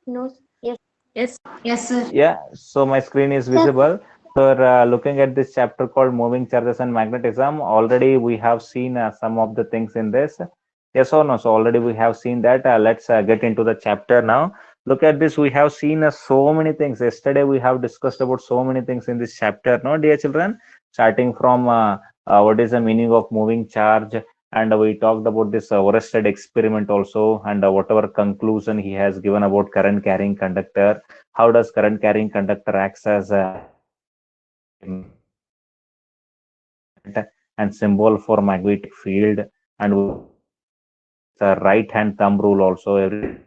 No. Yes. Yes, yes, sir. Yeah, so my screen is Yes. visible. So looking at this chapter called moving charges and magnetism, already we have seen some of the things in this. Yes or no? So already we have seen that. Let's get into the chapter now. Look at this. We have seen so many things. Yesterday we have discussed about so many things in this chapter. No, dear children, starting from what is the meaning of moving charge, and we talked about this Oersted experiment also, and whatever conclusion he has given about current carrying conductor. How does current carrying conductor acts as a and symbol for magnetic field, and the right hand thumb rule also. Every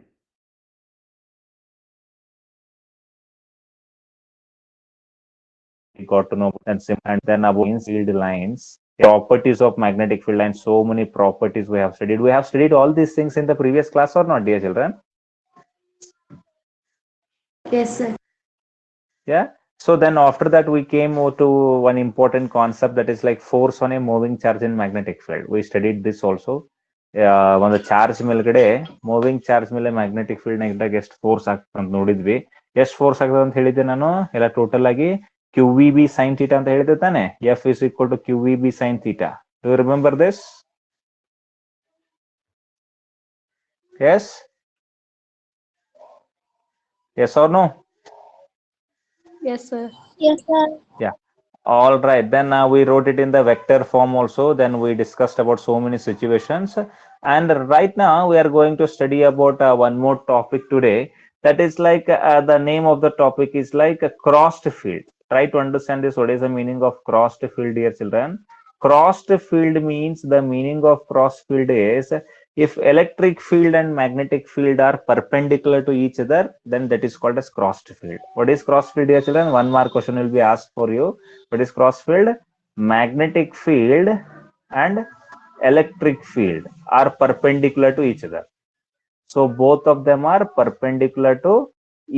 we got to know, and then about field lines, properties of magnetic field, and so many properties we have studied. We have studied all these things in the previous class or not, dear children? Yes, sir. Yeah. So then after that we came to one important concept, that is like force on a moving charge in magnetic field. We studied this also. ಒಂದು charge ಮೇಲ್ಗಡೆ moving charge ಮೇಲೆ magnetic field ಇದ್ದಾಗ ಎಷ್ಟು force ಆಗ್ತದೆ ಅಂತ ನೋಡಿದ್ವಿ. ಎಷ್ಟು force ಆಗ್ತದೆ ಅಂತ ಹೇಳಿದ್ದೆ ನಾನು ಎಲ್ಲ ಟೋಟಲ್ ಆಗಿ Q V B sine theta ಅಂತ ಹೇಳಿದ್ದೆ ತಾನೆ. F is equal to Q V B sine theta. Do you remember this? Yes, yes or no? Yes, sir. Yes, sir. Yeah. All right. Then we wrote it in the vector form also. Then we discussed about so many situations. And right now we are going to study about one more topic today. That is like the name of the topic is like a crossed field. Try to understand this. What is the meaning of crossed field, dear children? Crossed field means, the meaning of crossed field is, if electric field and magnetic field are perpendicular to each other, then that is called as crossed field. What is crossed field, dear children? One more question will be asked for you. What is cross field? Magnetic field and electric field are perpendicular to each other. So both of them are perpendicular to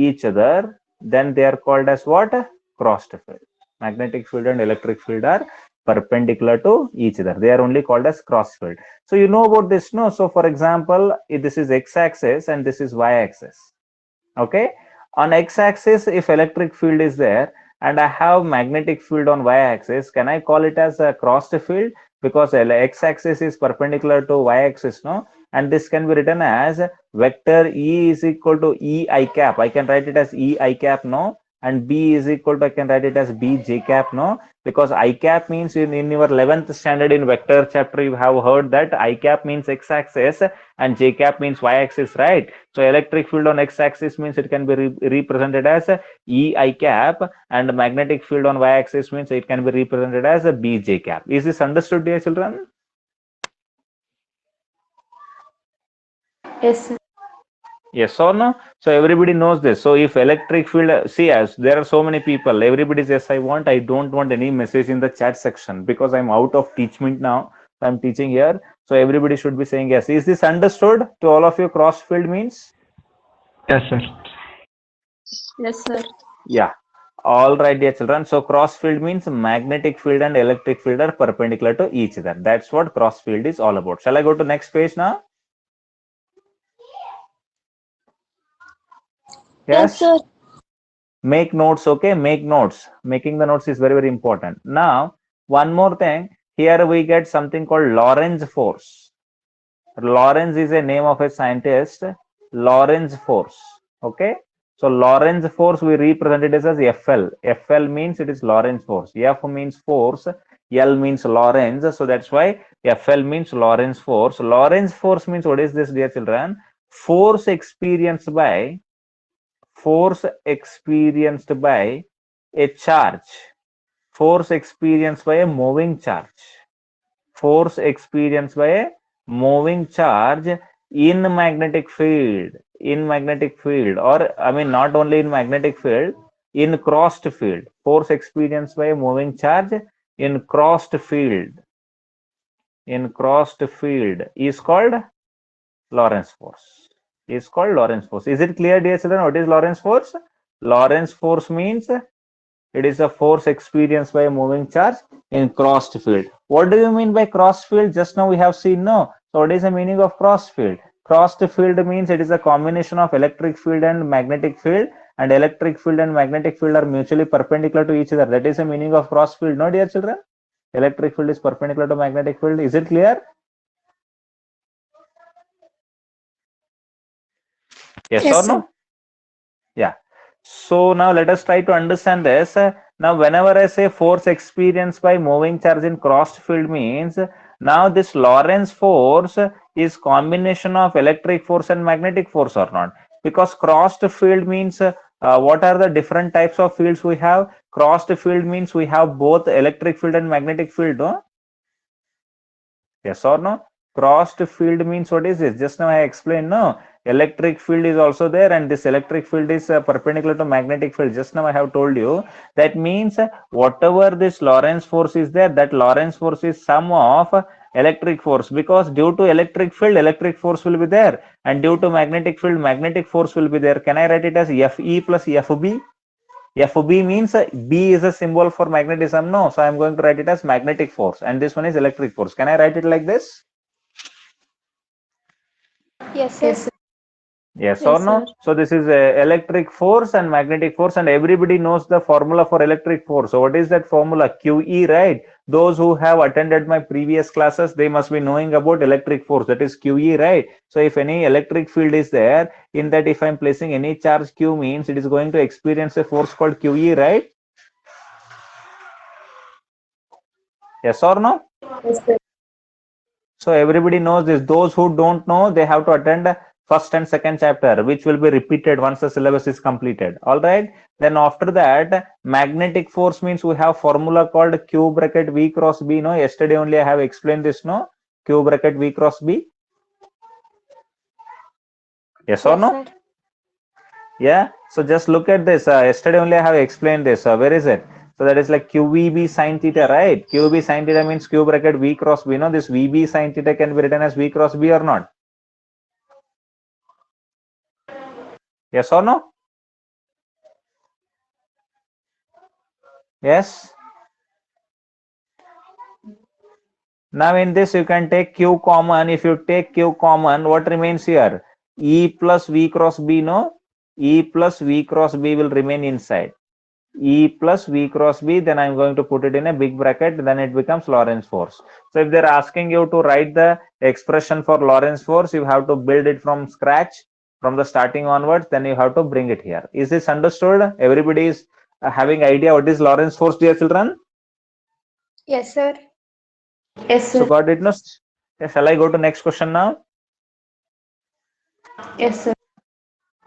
each other. Then they are called as what? Crossed field. Magnetic field and electric field are perpendicular to each other. They are only called as cross field. So you know about this, no? So for example, if this is x-axis and this is y-axis. Okay. On x-axis, if electric field is there and I have magnetic field on y-axis, can I call it as a crossed field? Because x-axis is perpendicular to y-axis, no? And this can be written as vector E is equal to E I cap. I can write it as E I cap, no? And B is equal to, I can write it as B J cap, no? Because I cap means in your 11th standard in vector chapter, you have heard that I cap means x-axis and J cap means y-axis, right? So electric field on x-axis means it can be represented as E I cap, and magnetic field on y-axis means it can be represented as a B J cap. Is this understood, dear children? Yes, sir. Yes or no? So everybody knows this. So if electric field, see, as there are so many people, everybody says, I don't want any message in the chat section because I'm out of teachment now. I'm teaching here. So everybody should be saying yes. Is this understood to all of you? Cross field means? Yes, sir. Yes, sir. Yeah. All right, dear children. So cross field means magnetic field and electric field are perpendicular to each other. That's what cross field is all about. Shall I go to next page now? Yes, Yes. sir. Make notes, okay? Make notes. Making the notes is very, very important. Now, one more thing. Here we get something called Lorentz force. Lorentz is a name of a scientist. Lorentz force. Okay. So Lorentz force we represent it as FL. FL means it is Lorentz force. F means force. L means Lorentz. So that's why FL means Lorentz force. Lorentz force means, what is this, dear children? Force experienced by a charge. Force experienced by a moving charge. Force experienced by a moving charge in magnetic field. In magnetic field, or I mean, not only in magnetic field, in crossed field. Force experienced by a moving charge in crossed field. In crossed field is called Lorentz force. Is called Lorentz force. Is it clear, dear children? What is Lorentz force? Lorentz force means it is a force experienced by a moving charge in crossed field. What do you mean by crossed field? Just now we have seen, no. So what is the meaning of crossed field? Crossed field means it is a combination of electric field and magnetic field, and electric field and magnetic field are mutually perpendicular to each other. That is the meaning of cross field, no, dear children? Electric field is perpendicular to magnetic field. Is it clear? Yes, or no? Sir. Yeah. So now let us try to understand this. Now, whenever I say force experienced by moving charge in crossed field means, now this Lorentz force is combination of electric force and magnetic force or not? Because crossed field means what are the different types of fields we have? Crossed field means we have both electric field and magnetic field, no? Yes or no? Crossed field means what is this? Just now I explained, no? Electric field is also there, and this electric field is perpendicular to magnetic field. Just now I have told you. That means whatever this Lorentz force is there, that Lorentz force is sum of electric force, because due to electric field, electric force will be there, and due to magnetic field, magnetic force will be there. Can I write it as Fe plus Fb? Fb means B is a symbol for magnetism, no? So I'm going to write it as magnetic force, and this one is electric force. Can I write it like this? Yes, sir. Yes, sir. Yes, Yes, or no? sir. So this is electric force and magnetic force, and everybody knows the formula for electric force. So what is that formula? QE, right? Those who have attended my previous classes, they must be knowing about electric force. That is QE, right? So if any electric field is there, in that if I'm placing any charge Q means it is going to experience a force called QE, right? Yes or no? Yes, sir. So everybody knows this. Those who don't know, they have to attend first and second chapter, which will be repeated once the syllabus is completed. All right. Then after that, magnetic force means we have formula called Q bracket V cross B. No, yesterday only I have explained this. No, Q bracket V cross B. Yes or Yes, no? sir. Yeah. So just look at this. Yesterday only I have explained this. Where is it? So that is like QVB sine theta, right? QVB sine theta means Q bracket V cross B. No, this VB sine theta can be written as V cross B or not? Yes or no? Yes. Now in this you can take Q common. If you take Q common, what remains here? E plus V cross B, no? E plus V cross B will remain inside. E plus V cross B, then I'm going to put it in a big bracket, then it becomes Lorentz force. So if they're asking you to write the expression for Lorentz force, you have to build it from scratch, from the starting onwards, then you have to bring it here. Is this understood? Everybody is having idea what is Lorentz force, dear children? Yes, sir. Yes, So sir. got it, no? Shall I go to next question now? Yes, sir.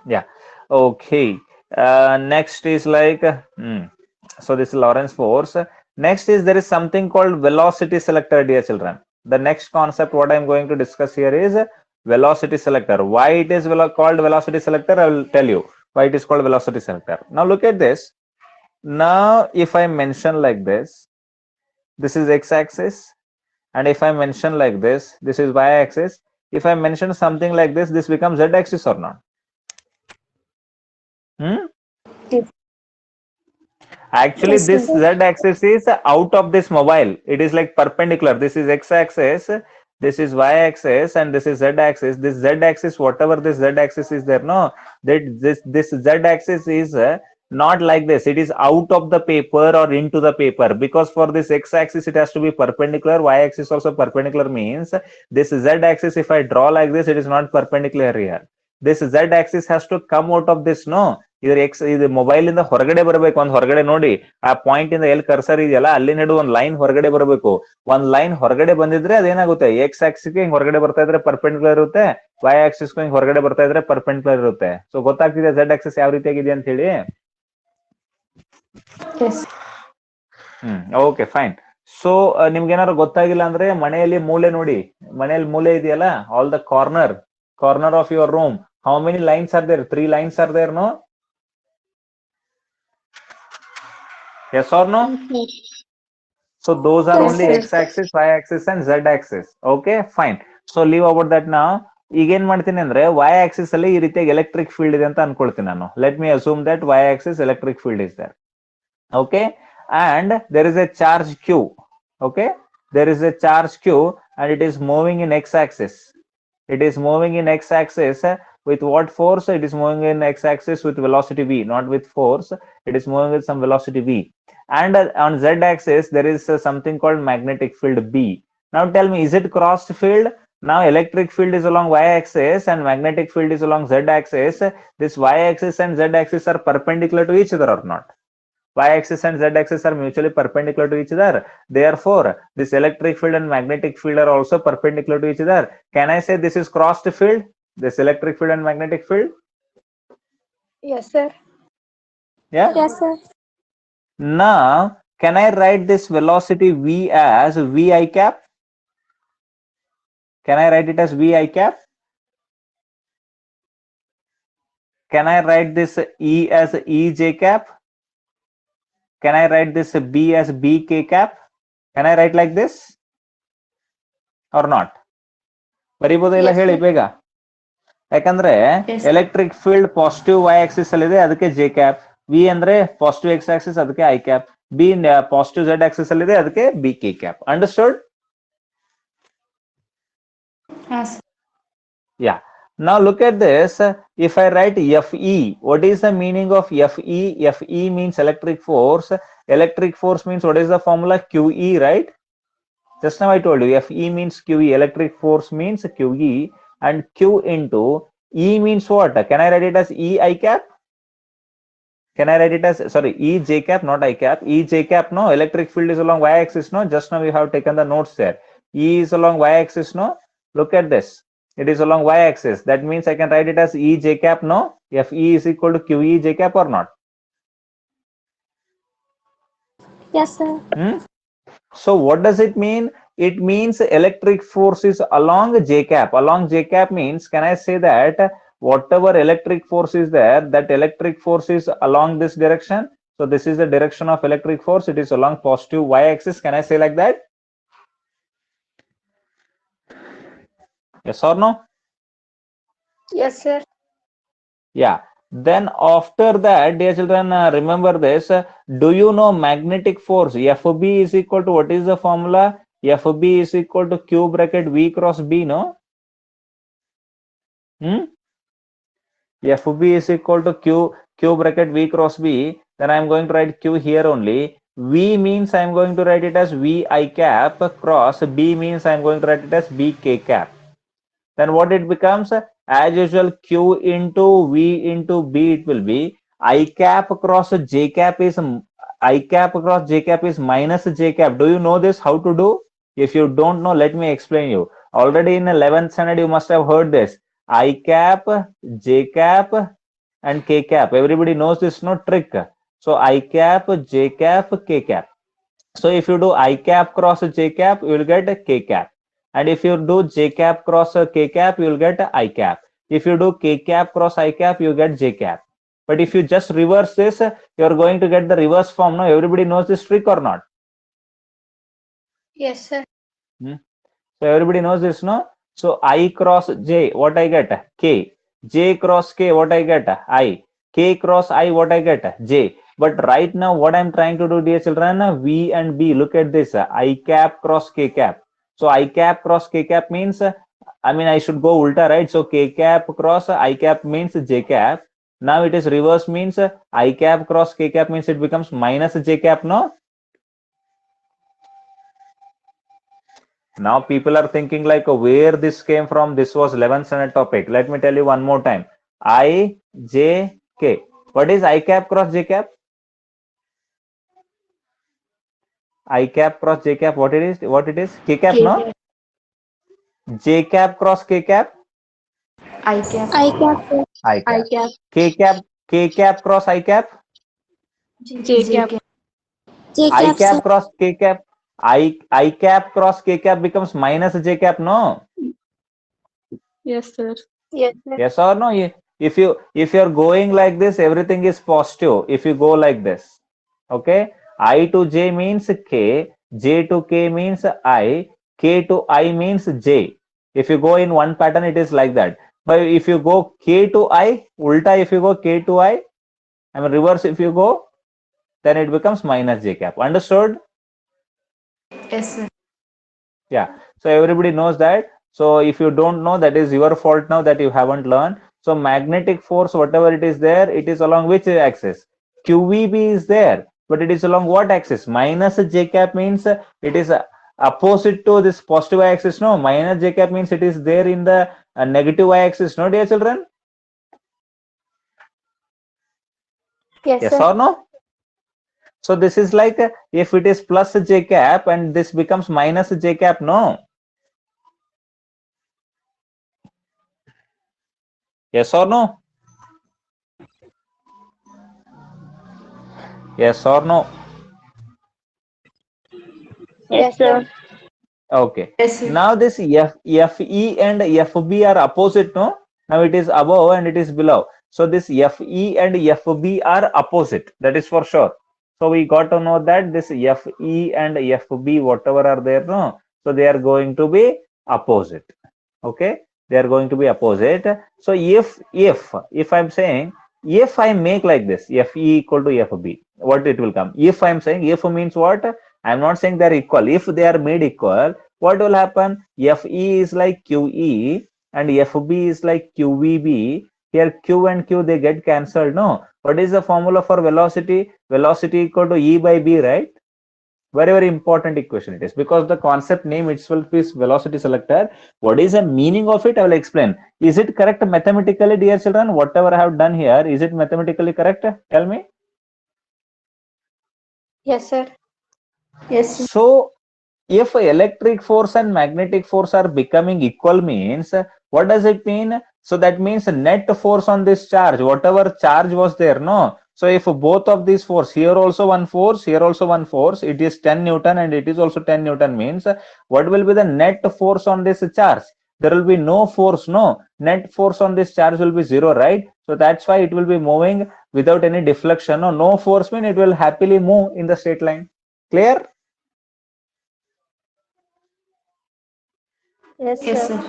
Yeah. Okay. Next is like, so this is Lorentz force. Next is there is something called velocity selector, dear children. The next concept what I'm going to discuss here is velocity selector. Why it is called velocity selector, I will tell you why it is called velocity selector. Now look at this. Now if I mention like this is x-axis, and if I mention like this is y-axis. If I mention something like this becomes z-axis or not? Yes. Actually, Yes, this sir. z-axis is out of this mobile. It is like perpendicular. This is x-axis, this is y-axis, and this is z-axis. This z-axis, whatever this z-axis is there, no, that this z-axis is not like this. It is out of the paper or into the paper, because for this x-axis it has to be perpendicular. Y-axis also perpendicular means this z-axis. If I draw like this, it is not perpendicular here. This z-axis has to come out of this, no. ಇದು mobile ಇಂದ ಹೊರಗಡೆ ಬರಬೇಕು. ಒಂದ್ ಹೊರಗಡೆ ನೋಡಿ ಆ point ಇಂದ ಎಲ್ಲಿ ಕರ್ಸರ್ ಇದೆಯಲ್ಲ ಅಲ್ಲಿ ನಡು ಒಂದ್ ಲೈನ್ ಹೊರಗಡೆ ಬರಬೇಕು. ಒಂದ್ ಲೈನ್ ಹೊರಗಡೆ ಬಂದಿದ್ರೆ ಅದೇನಾಗುತ್ತೆ, ಎಕ್ಸ್ ಆಕ್ಸಿಸ್ ಹಿಂಗ್ ಹೊರಗಡೆ ಬರ್ತಾ ಇದ್ರೆ ಪರ್ಪೆಂಡಿಕ್ಯುಲರ್ ಇರುತ್ತೆ, ವೈ ಆಕ್ಸಿಸ್ ಹಿಂಗ್ ಹೊರಗಡೆ ಬರ್ತಾ ಇದ್ರೆ ಪರ್ಪೆಂಡಿಕ್ಯುಲರ್ ಇರುತ್ತೆ. ಸೊ ಗೊತ್ತಾಗ್ತಿದೆ ಝೆಡ್ ಆಕ್ಸಿಸ್ ಯಾವ ರೀತಿಯಾಗಿದೆ ಅಂತ ಹೇಳಿ? Okay fine. ಸೊ ನಿಮ್ಗೆ ಏನಾದ್ರು ಗೊತ್ತಾಗಿಲ್ಲ ಅಂದ್ರೆ ಮನೆಯಲ್ಲಿ ಮೂಲೆ ನೋಡಿ, ಮನೆಯಲ್ಲಿ ಮೂಲೆ ಇದೆಯಲ್ಲ, all the corner of your room, how many lines are there? 3 lines are there, no? Yes or no? So those are only x-axis, y-axis and z-axis. Okay, fine. So leave about that now. ಈಗ ಏನ್ ಮಾಡ್ತೀನಿ ಅಂದ್ರೆ y-axis ಅಲ್ಲಿ ಈ ರೀತಿಯಾಗಿ electric field ಇದೆ ಅಂತ ಅನ್ಕೊಳ್ತೀನಿ ನಾನು. Let me assume that y-axis electric field is there. Okay, and there is a charge q. Okay, there is a charge q and it is moving in x-axis. It is moving in x-axis with what force? It is moving in x-axis with velocity v, not with force. It is moving with some velocity v. And on z-axis, there is something called magnetic field B. Now tell me, is it crossed field? Now electric field is along y-axis and magnetic field is along z-axis. This y-axis and z-axis are perpendicular to each other or not? Y-axis and z-axis are mutually perpendicular to each other. Therefore, this electric field and magnetic field are also perpendicular to each other. Can I say this is crossed field? This electric field and magnetic field? Yes, sir. Yeah? Yes, sir. Now, can I write this velocity v as v I cap? Can I write it as v I cap? Can I write this E as E j cap? Can I write this B as B k cap? Can I write like this? Or not? ಬರೀಬಹುದು ಇಲ್ಲ ಹೇಳಿ ಬೇಗ. ಯಾಕಂದ್ರೆ electric field positive y axis ಅಲ್ಲಿ ಇದೆ, ಅದಕ್ಕೆ J cap. V ಅಂದ್ರೆ positive x axis, ಅದಕ್ಕೆ I cap. B positive z axis ಅಲ್ಲಿ ಇದೆ, ಅದಕ್ಕೆ B K cap. Understood? Yeah. Now look at this. If I write Fe, what is the meaning of Fe? Fe means electric force. Electric force means what is the formula? QE, right? Just now I told you Fe means QE. Electric force means QE, and Q into E means what? Can I write it as E I cap? Can I write it as, sorry, E j cap, not I cap. E j cap, no. Electric field is along y axis, no. Just now we have taken the notes there. E is along y axis, no. Look at this. It is along y axis. That means I can write it as E j cap, no. Fe is equal to QE j cap or not? Yes, sir. So what does it mean? It means electric force is along j cap. Along j cap means, can I say that whatever electric force is there, that electric force is along this direction? So this is the direction of electric force. It is along positive y axis. Can I say like that? Yes or no? Yes, sir. Yeah. Then after that, dear children, remember this. Do you know magnetic force? Fb is equal to, what is the formula? Fb is equal to Q bracket V cross B, no? Fb is equal to Q bracket V cross B. Then I am going to write Q here only. V means I am going to write it as V I cap cross B means I am going to write it as B K cap. Then what it becomes? As usual, Q into V into B, it will be I cap cross J cap is I cap cross J cap is minus J cap. Do you know this? How to do? If you don't know, let me explain you. Already in 11th standard, you must have heard this. I cap, J cap, and K cap. Everybody knows this, no trick. So I cap, J cap, K cap. So if you do I cap cross J cap, you will get K cap. And if you do J cap cross K cap, you will get I cap. If you do K cap cross I cap, you get J cap. But if you just reverse this, you are going to get the reverse form. No, everybody knows this trick or not? Yes, sir. So everybody knows this, no? So I cross J, what I get? K. J cross K, what I get? I. K cross I, what I get? J. But right now, what I'm trying to do, dear children, V and B, look at this. I cap cross K cap. So I cap cross K cap means, I should go ulta, right? So K cap cross I cap means J cap. Now it is reverse means I cap cross K cap means it becomes minus J cap, no? Now people are thinking like where this came from. This was 11th standard topic. Let me tell you one more time. I, J, K. What is I cap cross J cap? I cap cross J cap, what it is? K cap, no? J cap cross K cap? I cap. I cap. I cap. K cap cross I cap? J cap. J I cap, cap sir. cross K cap? I cap cross K cap becomes minus J cap, no? Yes, sir. Yes, sir. Yes or no? If you're going like this, everything is positive. If you go like this, okay? I to J means K, J to K means I, K to I means J. If you go in one pattern, it is like that. But if you go K to I, ulta, if you go K to I mean reverse, if you go, then it becomes minus J cap. Understood? Yes, sir. Yeah. So everybody knows that. So if you don't know, that is your fault now that you haven't learned. So magnetic force, whatever it is there, it is along which axis? QVB is there, but it is along what axis? Minus j cap means it is opposite to this positive y axis. No, minus j cap means it is there in the negative y axis. No, dear children? Yes, Yes sir. or no? So this is like if it is plus j cap and this becomes minus j cap. No. Yes or no? Yes or no? Yes, sir. Okay. Yes, sir. Now this FE and FB are opposite, no? Now it is above and it is below. So this FE and FB are opposite. That is for sure. So we got to know that this FE and FB, whatever are there, no? So they are going to be opposite. Okay. They are going to be opposite. So if I'm saying, if I make like this, FE equal to FB, what it will come? If I'm saying, if means what? I'm not saying they're equal. If they are made equal, what will happen? FE is like QE and FB is like QVB. Here Q and Q they get cancelled. No. What is the formula for velocity? Velocity equal to E by B, right? Very, very important equation it is, because the concept name itself is velocity selector. What is the meaning of it? I will explain. Is it correct mathematically, dear children? Whatever I have done here, is it mathematically correct? Tell me. Yes, sir. Yes, sir. So if electric force and magnetic force are becoming equal means, what does it mean? So that means net force on this charge, whatever charge was there, no? So if both of these force, here also one force, here also one force, it is 10 Newton and it is also 10 Newton means, what will be the net force on this charge? There will be no force, no? Net force on this charge will be zero, right? So that's why it will be moving without any deflection. No force mean it will happily move in the straight line. Clear? Yes, Yes, sir. sir.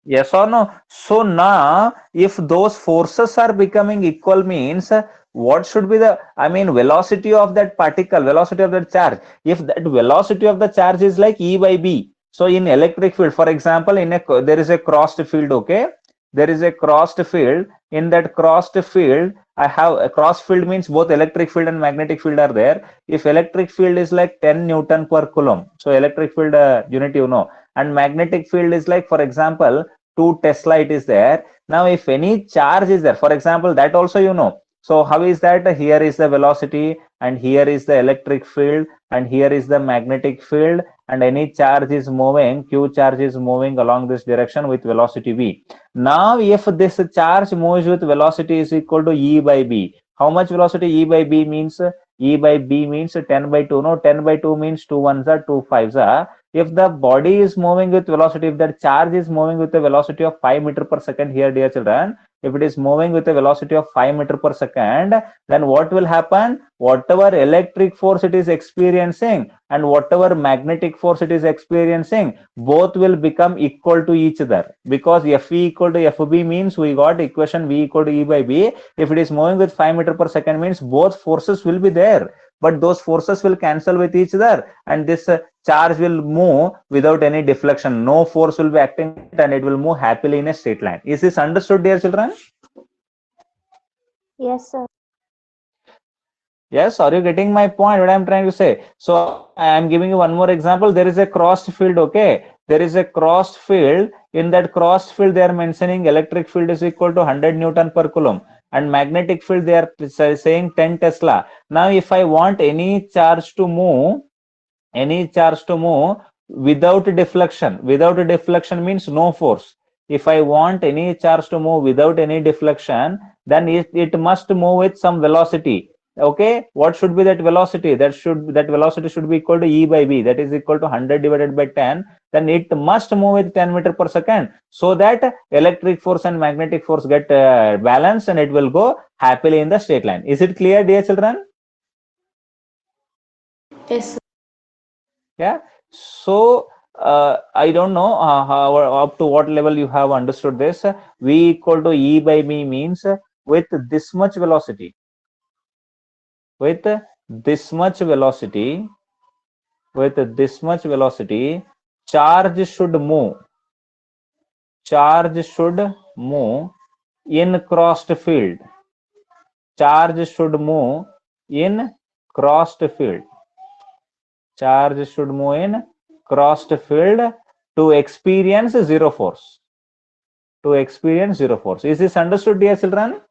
Yes or no? So now, if those forces are becoming equal means, what should be the, I mean, velocity of that particle, velocity of that charge? If that velocity of the charge is like E by B, so in electric field, for example, there is a crossed field, okay? There is a crossed field. In that crossed field, I have a cross field means both electric field and magnetic field are there. If electric field is like 10 Newton per Coulomb, so electric field unit you know, and magnetic field is like, for example, 2 Tesla it is there. Now if any charge is there, for example, that also you know. So how is that? Here is the velocity and here is the electric field and here is the magnetic field, and any charge is moving, q charge is moving along this direction with velocity v. Now if this charge moves with velocity is equal to E by B, how much velocity? E by B means, E by B means 10 by 2. No, 10 by 2 means 2 ones are 2 fives are. If the body is moving with velocity, if that charge is moving with a velocity of 5 meter per second, here dear children, if it is moving with a velocity of 5 meter per second, then what will happen? Whatever electric force it is experiencing and whatever magnetic force it is experiencing, both will become equal to each other, because Fe equal to Fb means we got equation V equal to E by B. If it is moving with 5 meter per second means both forces will be there, but those forces will cancel with each other, and this charge will move without any deflection. No force will be acting and it will move happily in a straight line. Is this understood, dear children? Yes, sir. Yes, are you getting my point? What I'm trying to say? So I am giving you one more example. There is a crossed field, okay? There is a crossed field. In that crossed field, they are mentioning electric field is equal to 100 Newton per Coulomb, and magnetic field they are saying 10 Tesla. Now, if I want any charge to move without deflection, means no force. If I want any charge to move without any deflection, then it must move with some velocity. Okay, what should be that velocity? That velocity should be equal to E by B, that is equal to 100 divided by 10. Then it must move with 10 meter per second, so that electric force and magnetic force get balanced and it will go happily in the straight line. Is it clear, dear children? Yes, sir. Yeah. So I don't know how up to what level you have understood this. V equal to E by B means with this much velocity, with this much velocity, charge should move. charge should move in crossed field. Charge should move in crossed field. Charge should move in crossed field to experience zero force. To experience zero force. Is this understood, dear children?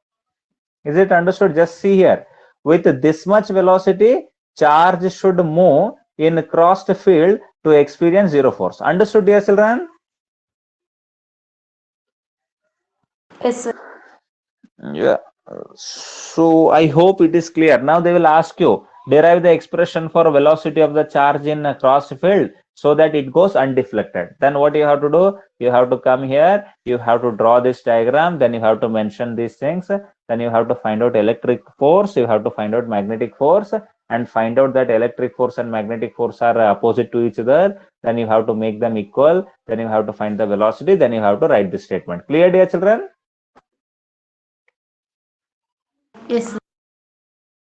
Is it understood? Just see here. With this much velocity, charge should move in crossed field to experience zero force. Understood, dear children? Yes, sir. Yeah. So I hope it is clear. Now they will ask you, derive the expression for velocity of the charge in a crossed field so that it goes undeflected. Then what you have to do? You have to come here, you have to draw this diagram, then you have to mention these things, then you have to find out electric force, you have to find out magnetic force, and find out that electric force and magnetic force are opposite to each other. Then you have to make them equal, then you have to find the velocity, then you have to write this statement. Clear, dear children? Yes, sir.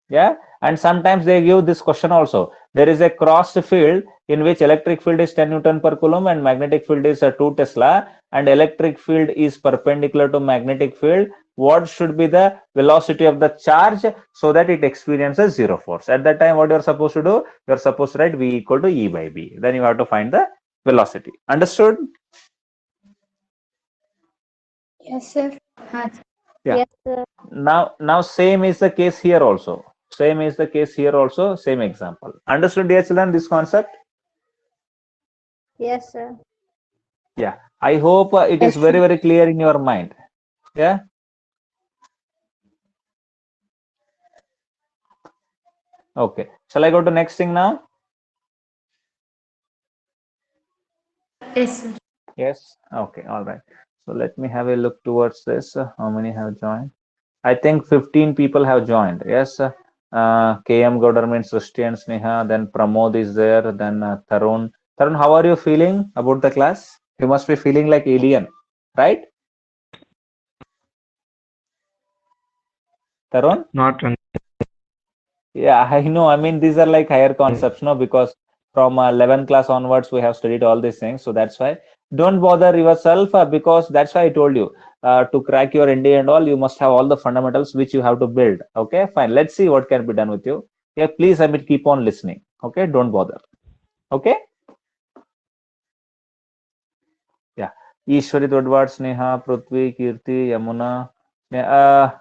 Yeah, and sometimes they give this question also. There is a crossed field in which electric field is 10 Newton per Coulomb and magnetic field is 2 Tesla, and electric field is perpendicular to magnetic field. What should be the velocity of the charge so that it experiences zero force? At that time, what you're supposed to do? You're supposed to write V equal to E by B. Then you have to find the velocity. Understood? Yes, sir. Yeah. Yes, sir. Now same is the case here also. Same is the case here also. Same example. Understood, dear children, this concept? Yes, sir. Yeah, I hope it is Yes, very, sir. very clear in your mind. Yeah. Okay. Shall I go to next thing now? Yes, sir. Yes. Okay. All right. So let me have a look towards this. How many have joined? I think 15 people have joined. Yes. KM Gowder means Srishti and Sneha. Then Pramod is there. Then Tarun. Tarun, how are you feeling about the class? You must be feeling like alien, right? Tarun? Not Yeah, I know. I mean, these are like higher concepts, no? Because from 11th class onwards, we have studied all these things. So that's why don't bother yourself because that's why I told you to crack your ND and all, you must have all the fundamentals which you have to build. Okay, fine. Let's see what can be done with you. Yeah, please, I mean, keep on listening. Okay, don't bother. Okay. Yeah. Ishwari Dodwad, Sneha, Prithvi, Kirti, Yamuna. Yeah,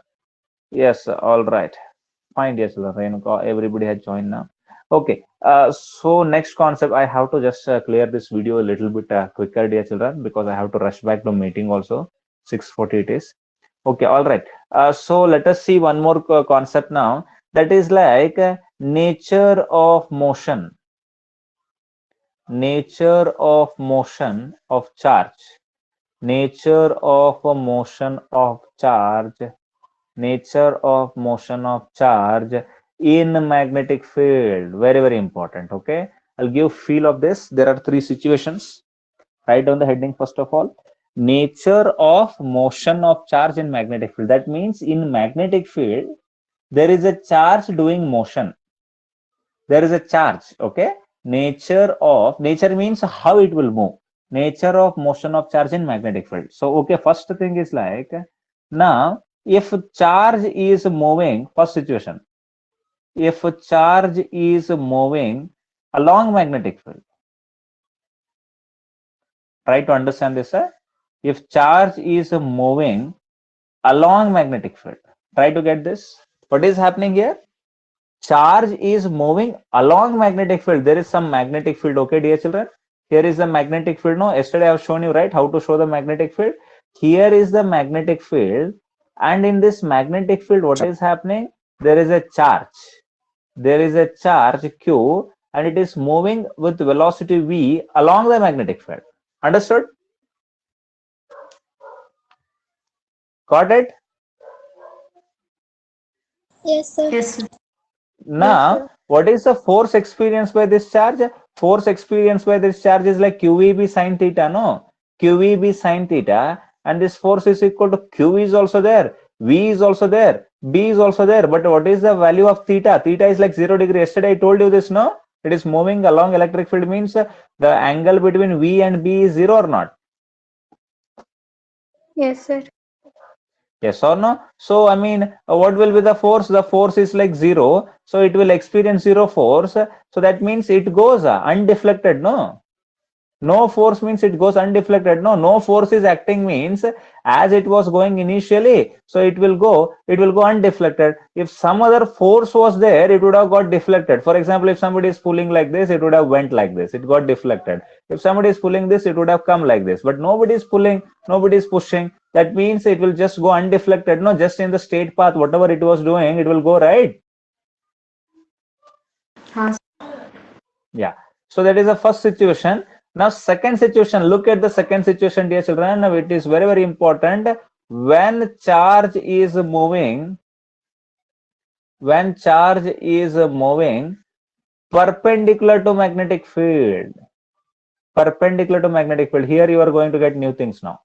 yes, all right. Fine, yes, Renuka, everybody has joined now. Okay, so next concept, I have to just clear this video a little bit quicker, dear children, because I have to rush back to meeting also. 6:40 it is. Okay, all right. So let us see one more concept now. That is like nature of motion. Nature of motion of charge. Nature of motion of charge. Nature of motion of charge in magnetic field. Very, very important. Okay, I'll give feel of this. There are three situations. Write down the heading first of all. Nature of motion of charge in magnetic field. That means in magnetic field there is a charge doing motion. There is a charge. Okay, nature means how it will move. Nature of motion of charge in magnetic field. So okay, first thing is like, now if charge is moving, first situation, if charge is moving along magnetic field, try to understand this, sir. If charge is moving along magnetic field, try to get this. What is happening here? Charge is moving along magnetic field. There is some magnetic field. Okay, dear children, here is the magnetic field. No, yesterday I have shown you, right, how to show the magnetic field. Here is the magnetic field, and in this magnetic field, what is happening? There is a charge. There is a charge Q, and it is moving with velocity V along the magnetic field. Understood? Got it? Yes, sir. Yes, sir. Now, sir. what is the force experienced by this charge? Force experienced by this charge is like QEB sine theta, no? QEB sine theta, and this force is equal to Q is also there, V is also there, B is also there. But what is the value of theta? Theta is like 0 degree. Yesterday I told you this, no? It is moving along electric field means the angle between V and B is 0 or not? Yes, sir. Yes or no? So, I mean, what will be the force? The force is like zero. So, it will experience zero force. So, that means it goes undeflected, no? No force means it goes undeflected. No force is acting means as it was going initially, so it will go undeflected. If some other force was there, it would have got deflected. For example, if somebody is pulling like this, it would have went like this, it got deflected. If somebody is pulling this, it would have come like this, but nobody is pulling, nobody is pushing. That means it will just go undeflected. No, just in the straight path, whatever it was doing, it will go right. Yes. Yeah. So that is the first situation. Now, second situation, look at the second situation, dear children. Now, it is very, very important. When charge is moving, perpendicular to magnetic field, here you are going to get new things now.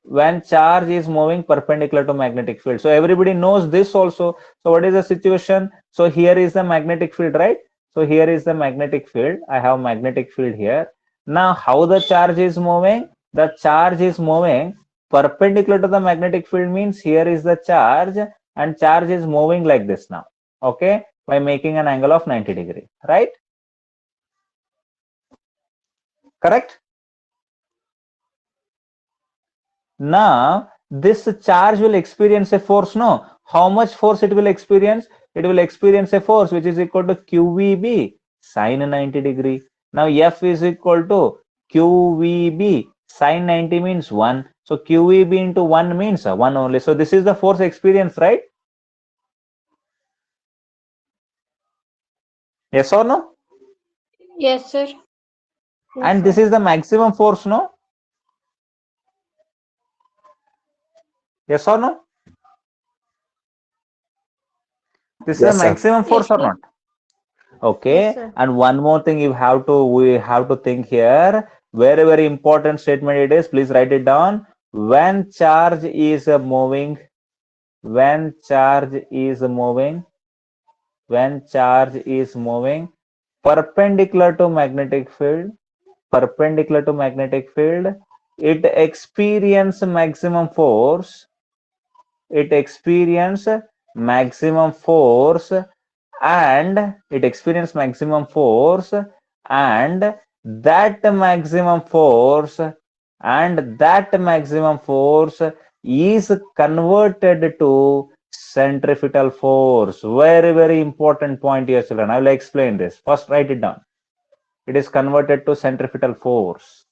When charge is moving perpendicular to magnetic field. So everybody knows this also. So what is the situation? So here is the magnetic field, right? So here is the magnetic field. I have magnetic field here. Now how the charge is moving? The charge is moving perpendicular to the magnetic field means here is the charge and charge is moving like this now. Okay, by making an angle of 90 degree, right? Correct? Now this charge will experience a force, no? How much force it will experience? It will experience a force which is equal to QVB sine 90 degree. Now F is equal to QVB sine 90 means 1. So QVB into 1 means 1 only. So this is the force experience, right? Yes or no? Yes, sir. And this is the maximum force, no? Yes or no? This is Yes, the sir. maximum force or not? Okay. Yes, sir. And one more thing we have to think here. Very, very important statement it is. Please write it down. When charge is moving, perpendicular to magnetic field, it experience maximum force. And that maximum force is converted to centrifugal force. Very, very important point here, children. I will explain this. First, write it down. It is converted to centrifugal force.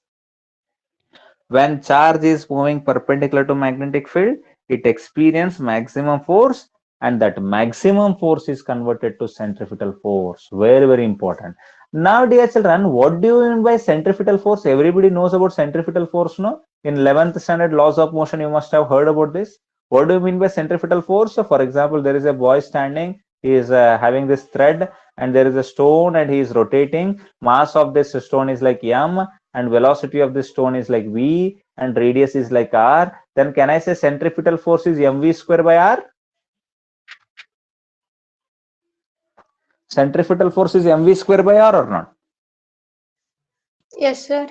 When charge is moving perpendicular to magnetic field, it experiences maximum force, and that maximum force is converted to centrifugal force. Very, very important. Now, dear children, what do you mean by centrifugal force? Everybody knows about centrifugal force, no? In 11th standard laws of motion, you must have heard about this. What do you mean by centrifugal force? So, for example, there is a boy standing, he is having this thread, and there is a stone and he is rotating. Mass of this stone is like m, and velocity of this stone is like v, and radius is like r. Then can I say centrifugal force is mv square by r? Centrifugal force is mv square by r or not? Yes, sir.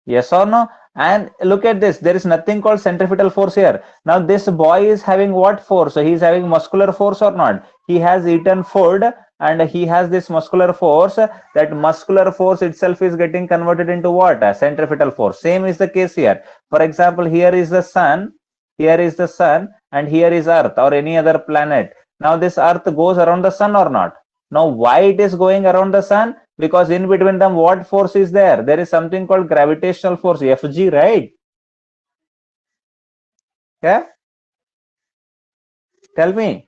Yes or no? And look at this, there is nothing called centrifugal force here. Now this boy is having what force? So he is having muscular force or not? He has eaten food and he has this muscular force. That muscular force itself is getting converted into what? Centrifugal force. Same is the case here. For example, here is the sun, and here is earth or any other planet. Now this earth goes around the sun or not? Now why it is going around the sun? Because in between them what force is there? There is something called gravitational force, Fg, right? Yeah, tell me.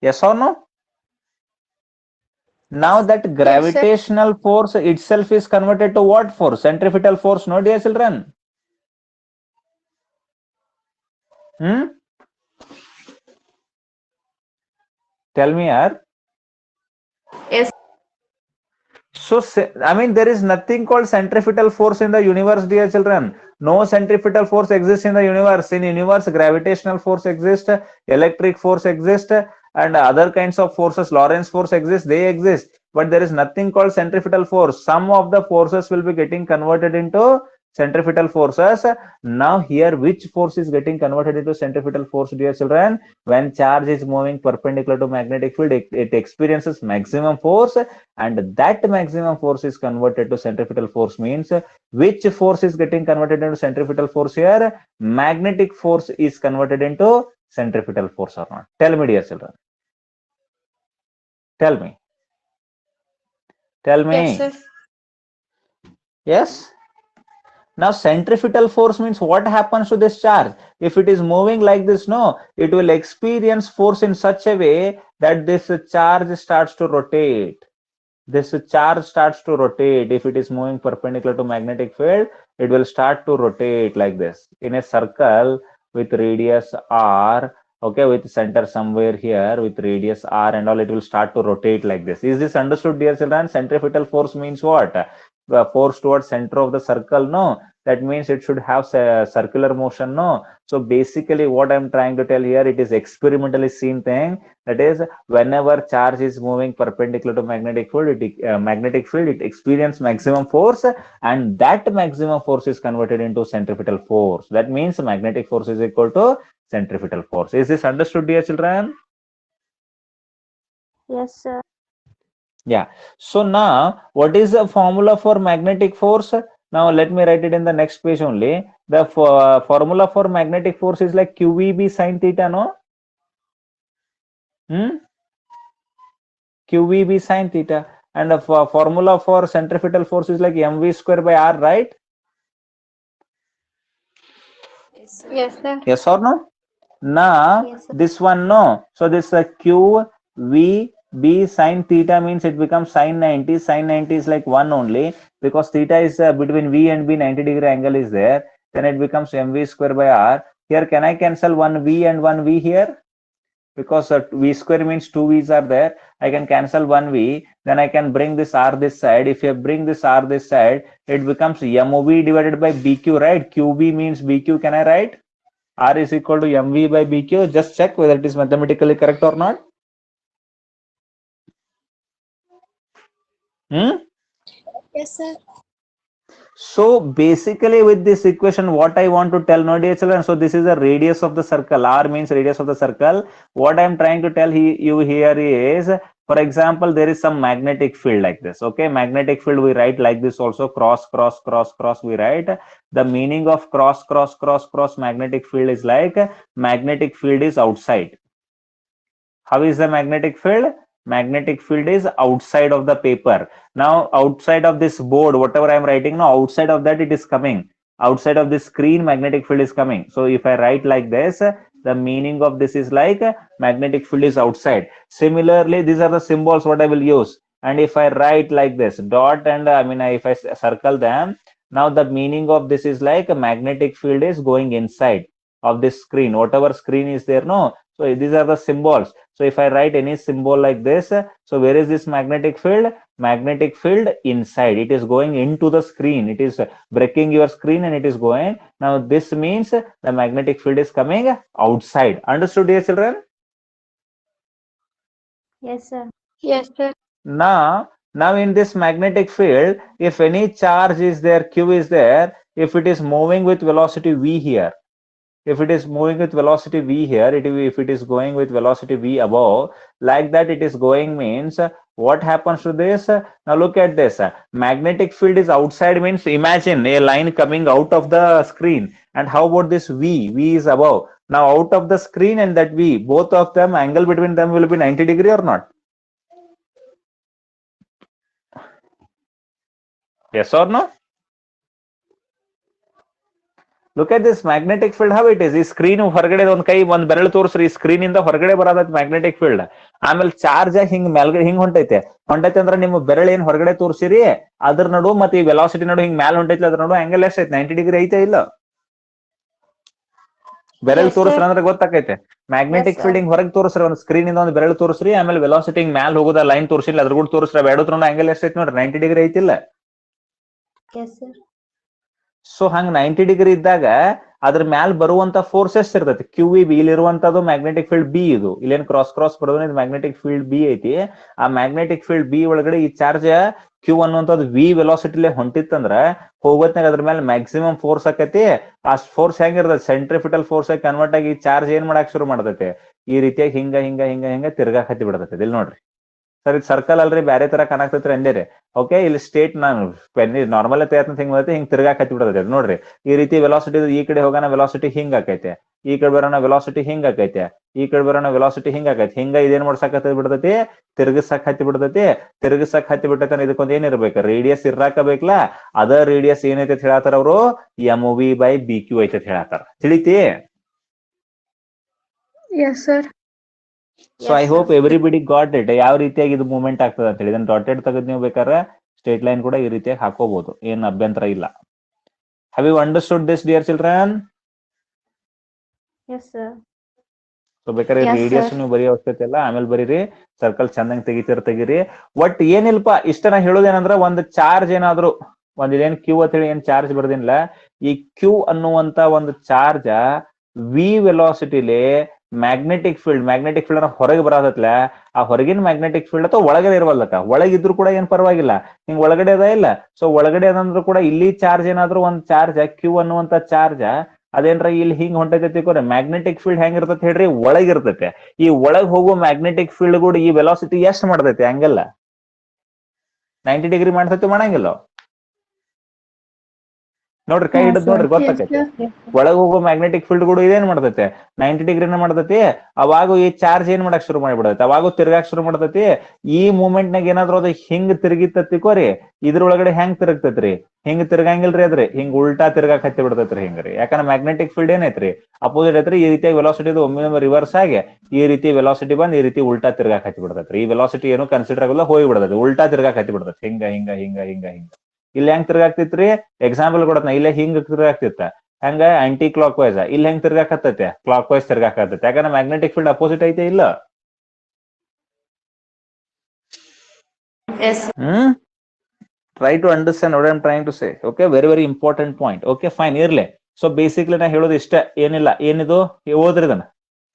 Yes or no? Now that gravitational force itself is converted to what force? Centrifugal force, no, dear children? Tell me, yaar. Yes. So, I mean, there is nothing called centrifugal force in the universe, dear children. No centrifugal force exists in the universe. In universe, gravitational force exists, electric force exists, and other kinds of forces, Lorentz force exists, they exist. but there is nothing called centrifugal force. Some of the forces will be getting converted into centrifugal forces. Now here, which force is getting converted into centrifugal force, dear children? When charge is moving perpendicular to magnetic field, it experiences maximum force, and that maximum force is converted to centrifugal force. Means which force is getting converted into centrifugal force here? Magnetic force is converted into centrifugal force or not? Tell me, dear children. Tell me. Tell me. Yes, sir. Yes. Now centrifugal force means what happens to this charge? If it is moving like this, no, it will experience force in such a way that this charge starts to rotate. This charge starts to rotate. If it is moving perpendicular to magnetic field, it will start to rotate like this in a circle with radius r, okay, with center somewhere here with radius r and all. It will start to rotate like this. Is this understood, dear children? Centrifugal force means what? The force towards center of the circle, no, that means it should have circular motion, no. So basically what I'm trying to tell here, it is experimentally seen thing, that is whenever charge is moving perpendicular to magnetic field, it experiences maximum force, and that maximum force is converted into centrifugal force. That means magnetic force is equal to centrifugal force. Is this understood, dear children? Yes, sir. Yeah. So now, what is the formula for magnetic force? Now, let me write it in the next page only. The formula for magnetic force is like QVB sine theta, no? QVB sine theta. And the formula for centrifugal force is like mv square by r, right? Yes, sir. Yes or no? Now, Yes, sir. this one, no. So, this QVB sine theta means it becomes sine 90. Sine 90 is like 1 only, because theta is between V and B, 90-degree angle is there. Then it becomes mv square by r. Here, can I cancel one V and one V here? Because V square means two V's are there. I can cancel one V. Then I can bring this R this side. If you bring this R this side, it becomes MOV divided by BQ, right? QB means BQ. Can I write? R is equal to MV by BQ. Just check whether it is mathematically correct or not. Yes, sir. So basically with this equation, what I want to tell now, dear children, so this is the radius of the circle. R means radius of the circle. What I am trying to tell you here is, for example, there is some magnetic field like this. Okay, magnetic field we write like this also, cross, cross, cross, cross we write. The meaning of cross, cross, cross, cross magnetic field is like magnetic field is outside. How is the magnetic field? Magnetic field is outside of the paper. Now outside of this board, whatever I am writing now, outside of that it is coming. Outside of this screen, magnetic field is coming. So if I write like this, the meaning of this is like magnetic field is outside. Similarly, these are the symbols what I will use. And if I write like this, dot and if I circle them, now the meaning of this is like a magnetic field is going inside of this screen. Whatever screen is there, no. So these are the symbols. So if I write any symbol like this, so where is this magnetic field? Magnetic field inside. It is going into the screen. It is breaking your screen and it is going. Now this means the magnetic field is coming outside. Understood, dear children? Yes, sir. Yes, sir. Now in this magnetic field, if any charge is there, Q is there, if it is moving with velocity V here, if it is moving with velocity V here, if it is going with velocity V above, like that it is going means, what happens to this? Now look at this. Magnetic field is outside means, imagine a line coming out of the screen. And how about this V? V is above. Now out of the screen and that V, both of them, angle between them will be 90 degree or not? Yes or no? Look at this magnetic field, how it is. This screen ಹೊರಗಡೆ ಒಂದು ಕೈ ಒಂದು ಬೆರಳು ತೋರಿಸ್ರಿ, screen ಇಂದ ಹೊರಗಡೆ ಬರೋದಕ್ಕೆ magnetic field. ಆಮೇಲೆ charge ಹಿಂಗ್ ಮೇಲ್ಗಡೆ ಹಿಂಗ್ ಹೊಂಟೈತೆ ಅಂದ್ರೆ ನಿಮ್ಮ ಬೆರಳು ಏನ್ ಹೊರಗಡೆ ತೋರಿಸಿರಿ ಅದ್ರ ನಡು ಮತ್ತೆ ಈ ವೆಲಾಸಿಟಿ ನಡು ಹಿಂಗ್ ಮ್ಯಾಲ್ ಹೊಂಟೈತಿ, ಅದ್ರ ನಡು ಆಂಗಲ್ ಎಷ್ಟೈತೆ? 90 ಡಿಗ್ರಿ ಐತೆ ಇಲ್ಲ? ಬೆರಳು ತೋರಿಸ್ರಿ ಅಂದ್ರೆ ಗೊತ್ತಾಕೈತೆ. ಮ್ಯಾಗ್ನೆಟಿಕ್ ಫೀಲ್ಡ್ ಹಿಂಗ್ ಹೊರಗೆ ತೋರಿಸ್ರಿ, ಒಂದು ಸ್ಕ್ರೀನ್ ಇಂದ ಒಂದು ಬೆರಳು ತೋರಿಸ್ರಿ, ಆಮೇಲೆ ವೆಲಾಸಿಟಿ ಹಿಂಗ್ ಮ್ಯಾಲ್ ಹೋಗೋದ ಲೈನ್ ತೋರಿಸಿಲ್ಲ, ಅದ್ರ ಕೂಡ ತೋರಿಸ್ರಿ, ಬೇಡದ್ರ ಆಂಗಲ್ ಎಷ್ಟೈತಿ ನೋಡ್ರಿ? 90 ಡಿಗ್ರಿ ಐತಿಲ್ಲ? Yes, sir. ಸೊ ಹಂಗ 90 ಡಿಗ್ರಿ ಇದ್ದಾಗ ಅದ್ರ ಮ್ಯಾಲ ಬರುವಂತ ಫೋರ್ಸ್ ಎಷ್ಟು ಇರ್ತೈತಿ ಕ್ಯೂ ವಿ ಬಿ ಇಲ್ಲಿರುವಂತದ್ದು ಮ್ಯಾಗ್ನೆಟಿಕ್ ಫೀಲ್ಡ್ ಬಿ ಇದು ಇಲ್ಲೇನ್ ಕ್ರಾಸ್ ಬರೋದ್ರೆ ಇದು ಮ್ಯಾಗ್ನೆಟಿಕ್ ಫೀಲ್ಡ್ ಬಿ ಐತಿ ಆ ಮ್ಯಾಗ್ನೆಟಿಕ್ ಫೀಲ್ಡ್ ಬಿ ಒಳಗಡೆ ಈ ಚಾರ್ಜ್ ಕ್ಯೂ ಅನ್ನುವಂಥದ್ದು ವಿ ವೆಲಾಸಿಟಿಲೆ ಹೊಂಟಿತ್ತಂದ್ರ ಹೋಗೋತ್ನಾಗ ಅದ್ರ ಮೇಲೆ ಮ್ಯಾಕ್ಸಿಮಮ್ ಫೋರ್ಸ್ ಆಕೈತಿ ಆ ಫೋರ್ಸ್ ಹೆಂಗಿರ್ತೈತಿ ಸೆಂಟ್ರಿಫಿಟಲ್ ಫೋರ್ಸ್ ಆಗಿ ಕನ್ವರ್ಟ್ ಆಗಿ ಈ ಚಾರ್ಜ್ ಏನ್ ಮಾಡಕ್ ಶುರು ಮಾಡ್ತೈತಿ ಈ ರೀತಿಯಾಗಿ ಹಿಂಗ ತಿರ್ಗಾಕ್ ಹತ್ತಿ ಬಿಡ್ತೈತಿ ಇಲ್ಲಿ ನೋಡ್ರಿ ಸರ್ ಇದು ಸರ್ಕಲ್ ಅಲ್ರಿ ಬೇರೆ ತರ ಕಾಣಾಕ್ತೈತ್ರಿ ಅಂದೇರಿ ಓಕೆ ಇಲ್ಲಿ ಸ್ಟೇಟ್ ನಾನು ನಾರ್ಮಲ್ ಹಿಂಗ್ ಬರ್ತೈತಿ ಹಿಂಗ್ ತಿರ್ಗಾಕ್ ಹತ್ತಿ ಬಿಡ್ತೈತಿ ನೋಡ್ರಿ ಈ ರೀತಿ ವೆಲಾಸಿಟಿ ಈ ಕಡೆ ಹೋಗೋಣ ವೆಲಾಸಿಟಿ ಹಿಂಗ್ ಆಕೈತೆ ಈ ಕಡೆ ಬರೋಣ ವೆಲಾಸಿಟಿ ಹಿಂಗ್ ಆಕೈತೆ ಈ ಕಡೆ ಬರೋಣ ವೆಲಾಸಿಟಿ ಹಿಂಗ್ ಆಕೈತಿ ಹಿಂಗ ಇದೇನ್ ಮಾಡ್ಸಕ್ ಹತ್ತಿ ಬಿಡ್ತೈತಿ ತಿರ್ಗಿಸಕ್ ಹತ್ತಿ ಬಿಟ್ಟೈತೆ ಇದಕ್ಕೊಂದ್ ಏನಿರ್ಬೇಕು ರೇಡಿಯಸ್ ಇರಾಕಬೇಕಲ್ಲ ಅದ ರೇಡಿಯಸ್ ಏನೈತೆ ಹೇಳತ್ತಾರ ಅವರು MV/BQ ಐತೆ ಹೇಳತ್ತಾರ ತಿಳಿತಿ Yes, sir. So I hope everybody got it ಯಾವ ರೀತಿಯಾಗಿ ಇದು ಮೂವ್ಮೆಂಟ್ ಆಗ್ತದೆ ಅಂತ ಹೇಳಿ ಇದನ್ನ ಡಾಟೆಡ್ ತೆಗೆದು ನೀವು ಬೇಕಾದ್ರೆ ಸ್ಟ್ರೇಟ್ ಲೈನ್ ಕೂಡ ಈ ರೀತಿಯಾಗಿ ಹಾಕೋಬಹುದು ಏನ್ ಅಭ್ಯಂತರ ಇಲ್ಲ have you understood this dear children Yes, sir. So ಬೇಕಾದ್ರೆ Yes, ರೇಡಿಯಸ್ sir. ನೀವು ಬರೆಯೋ ಅವಶ್ಯಕತೆ ಇಲ್ಲ ಆಮೇಲೆ ಬರೀರಿ ಸರ್ಕಲ್ ಚಂದಂಗ್ ತೆಗಿತೀರಿ ಒಟ್ ಏನಿಲ್ಪ ಇಷ್ಟ ನಾ ಹೇಳೋದೇನಂದ್ರ ಒಂದು ಚಾರ್ಜ್ ಏನಾದ್ರು ಒಂದ್ ಇದೇನ್ ಕ್ಯೂ ಅಂತ ಹೇಳಿ ಏನ್ ಚಾರ್ಜ್ ಬರ್ದಿಲ್ಲ ಈ ಕ್ಯೂ ಅನ್ನುವಂತ ಒಂದು ಚಾರ್ಜ್ ವಿ ವೆಲಾಸಿಟಿಲಿ ಮ್ಯಾಗ್ನೆಟಿಕ್ ಫೀಲ್ಡ್ ಅನ್ನ ಹೊರಗೆ ಬರತ್ತಲ್ಲ ಆ ಹೊರಗಿನ ಮ್ಯಾಗ್ನೆಟಿಕ್ ಫೀಲ್ಡ್ ಅಥವಾ ಒಳಗಡೆ ಇರವಲ್ಲಕ್ಕ ಒಳಗಿದ್ರು ಕೂಡ ಏನ್ ಪರವಾಗಿಲ್ಲ ಹಿಂಗ್ ಒಳಗಡೆ ಅದ ಇಲ್ಲ ಸೊ ಒಳಗಡೆ ಅದಂದ್ರೂ ಕೂಡ ಇಲ್ಲಿ ಚಾರ್ಜ್ ಏನಾದ್ರು ಒಂದ್ ಚಾರ್ಜ್ ಕ್ಯೂ ಅನ್ನುವಂತ ಚಾರ್ಜ್ ಅದೇನ್ರ ಇಲ್ಲಿ ಹಿಂಗ್ ಹೊಂಟೈತಿ ಮ್ಯಾಗ್ನೆಟಿಕ್ ಫೀಲ್ಡ್ ಹೆಂಗಿರ್ತೈತಿ ಹೇಳ್ರಿ ಒಳಗಿರ್ತೈತೆ ಈ ಒಳಗ್ ಹೋಗೋ ಮ್ಯಾಗ್ನೆಟಿಕ್ ಫೀಲ್ಡ್ ಕೂಡ ಈ ವೆಲಾಸಿಟಿ ಎಷ್ಟ್ ಮಾಡ್ತೈತಿ ಹಂಗಲ್ಲ 90 ಡಿಗ್ರಿ ಮಾಡ್ತೈತಿ ಮಾಡಂಗಿಲ್ಲ ನೋಡ್ರಿ ಕೈ ಹಿಡಿದ್ ನೋಡ್ರಿ ಗೊತ್ತಾಕೈತಿ ಒಳಗ್ ಹೋಗೋ ಮ್ಯಾಗ್ನೆಟಿಕ್ ಫೀಲ್ಡ್ ಕೂಡ ಇದೇನ್ ಮಾಡ್ತೈತೆ 90 ಡಿಗ್ರಿನ ಮಾಡ್ತೈತಿ ಅವಾಗ ಈ ಚಾರ್ಜ್ ಏನ್ ಮಾಡಕ್ ಶುರು ಮಾಡಿಬಿಡೈತಿ ಅವಾಗ ತಿರ್ಗಾಕ್ ಶುರು ಮಾಡ್ತೈತಿ ಈ ಮೂಮೆಂಟ್ ನಾಗ ಏನಾದ್ರು ಅದು ಹಿಂಗ್ ತಿರುಗಿತತ್ತಿಕೋರಿ ಇದ್ರೊಳಗಡೆ ಹೆಂಗ್ ತಿರುಗ್ತೈತ್ರಿ ಹಿಂಗ್ ತಿರ್ಗಂಗಿಲ್ರಿ ಅದ್ರಿ ಹಿಂಗ್ ಉಲ್ಟಾ ತಿರ್ಗಾಕ್ ಹತ್ತಿ ಬಿಡ್ತೈತ್ರಿ ಹಿಂಗ್ರಿ ಯಾಕಂದ್ರೆ ಮ್ಯಾಗ್ನೆಟಿಕ್ ಫೀಲ್ಡ್ ಏನೈತ್ರಿ ಅಪೋಸಿಟ್ ಐತ್ರಿ ಈ ರೀತಿಯಾಗಿ ವೆಲಾಸಿಟಿ ಒಮ್ಮೆ ರಿವರ್ಸ್ ಆಗಿ ಈ ರೀತಿ ವೆಲಾಸಿಟಿ ಬಂದ್ ಈ ರೀತಿ ಉಲ್ಟಾ ತಿರ್ಗಾಕ್ ಹತ್ತಿ ಬಿಡ್ತೈತ್ರಿ ಈ ವೆಲಾಸಿಟಿ ಏನು ಕನ್ಸಿಡರ್ ಆಗಲ್ಲ ಹೋಗಿ ಬಿಡ್ತೈತಿ ಉಲ್ಟಾ ತಿರ್ಗಾಕ್ ಹತ್ತಿ ಬಿಡ್ತೈತಿ ಹಿಂಗ ಇಲ್ಲಿ ಹೆಂಗ್ ತಿರ್ಗಾಕ್ತಿತ್ರಿ ಎಕ್ಸಾಂಪಲ್ ಕೊಡತ್ನ ಇಲ್ಲೇ ಹಿಂಗ್ ತಿರ್ಗಾಕ್ತಿತ್ತ ಹಂಗ ಆಂಟಿ ಕ್ಲಾಕ್ ವೈಸ್ ಇಲ್ಲಿ ಹೆಂಗ್ ತಿರ್ಗಾಕತ್ತೈತೆ ಕ್ಲಾಕ್ ವೈಸ್ ತಿರ್ಗಾಕತ್ತೈತೆ ಯಾಕಂದ್ರೆ ಮ್ಯಾಗ್ನೆಟಿಕ್ ಫೀಲ್ಡ್ ಅಪೋಸಿಟ್ ಐತೆ ಇಲ್ಲ Yes. Try to understand what I'm trying to say. Okay, very important point. Okay, fine. ಇರ್ಲಿ ಸೊ ಬೇಸಿಕ್ಲಿ ನಾ ಹೇಳೋದು ಇಷ್ಟ ಏನಿಲ್ಲ ಏನಿದು ಓದ್ರಿ ಇದನ್ನ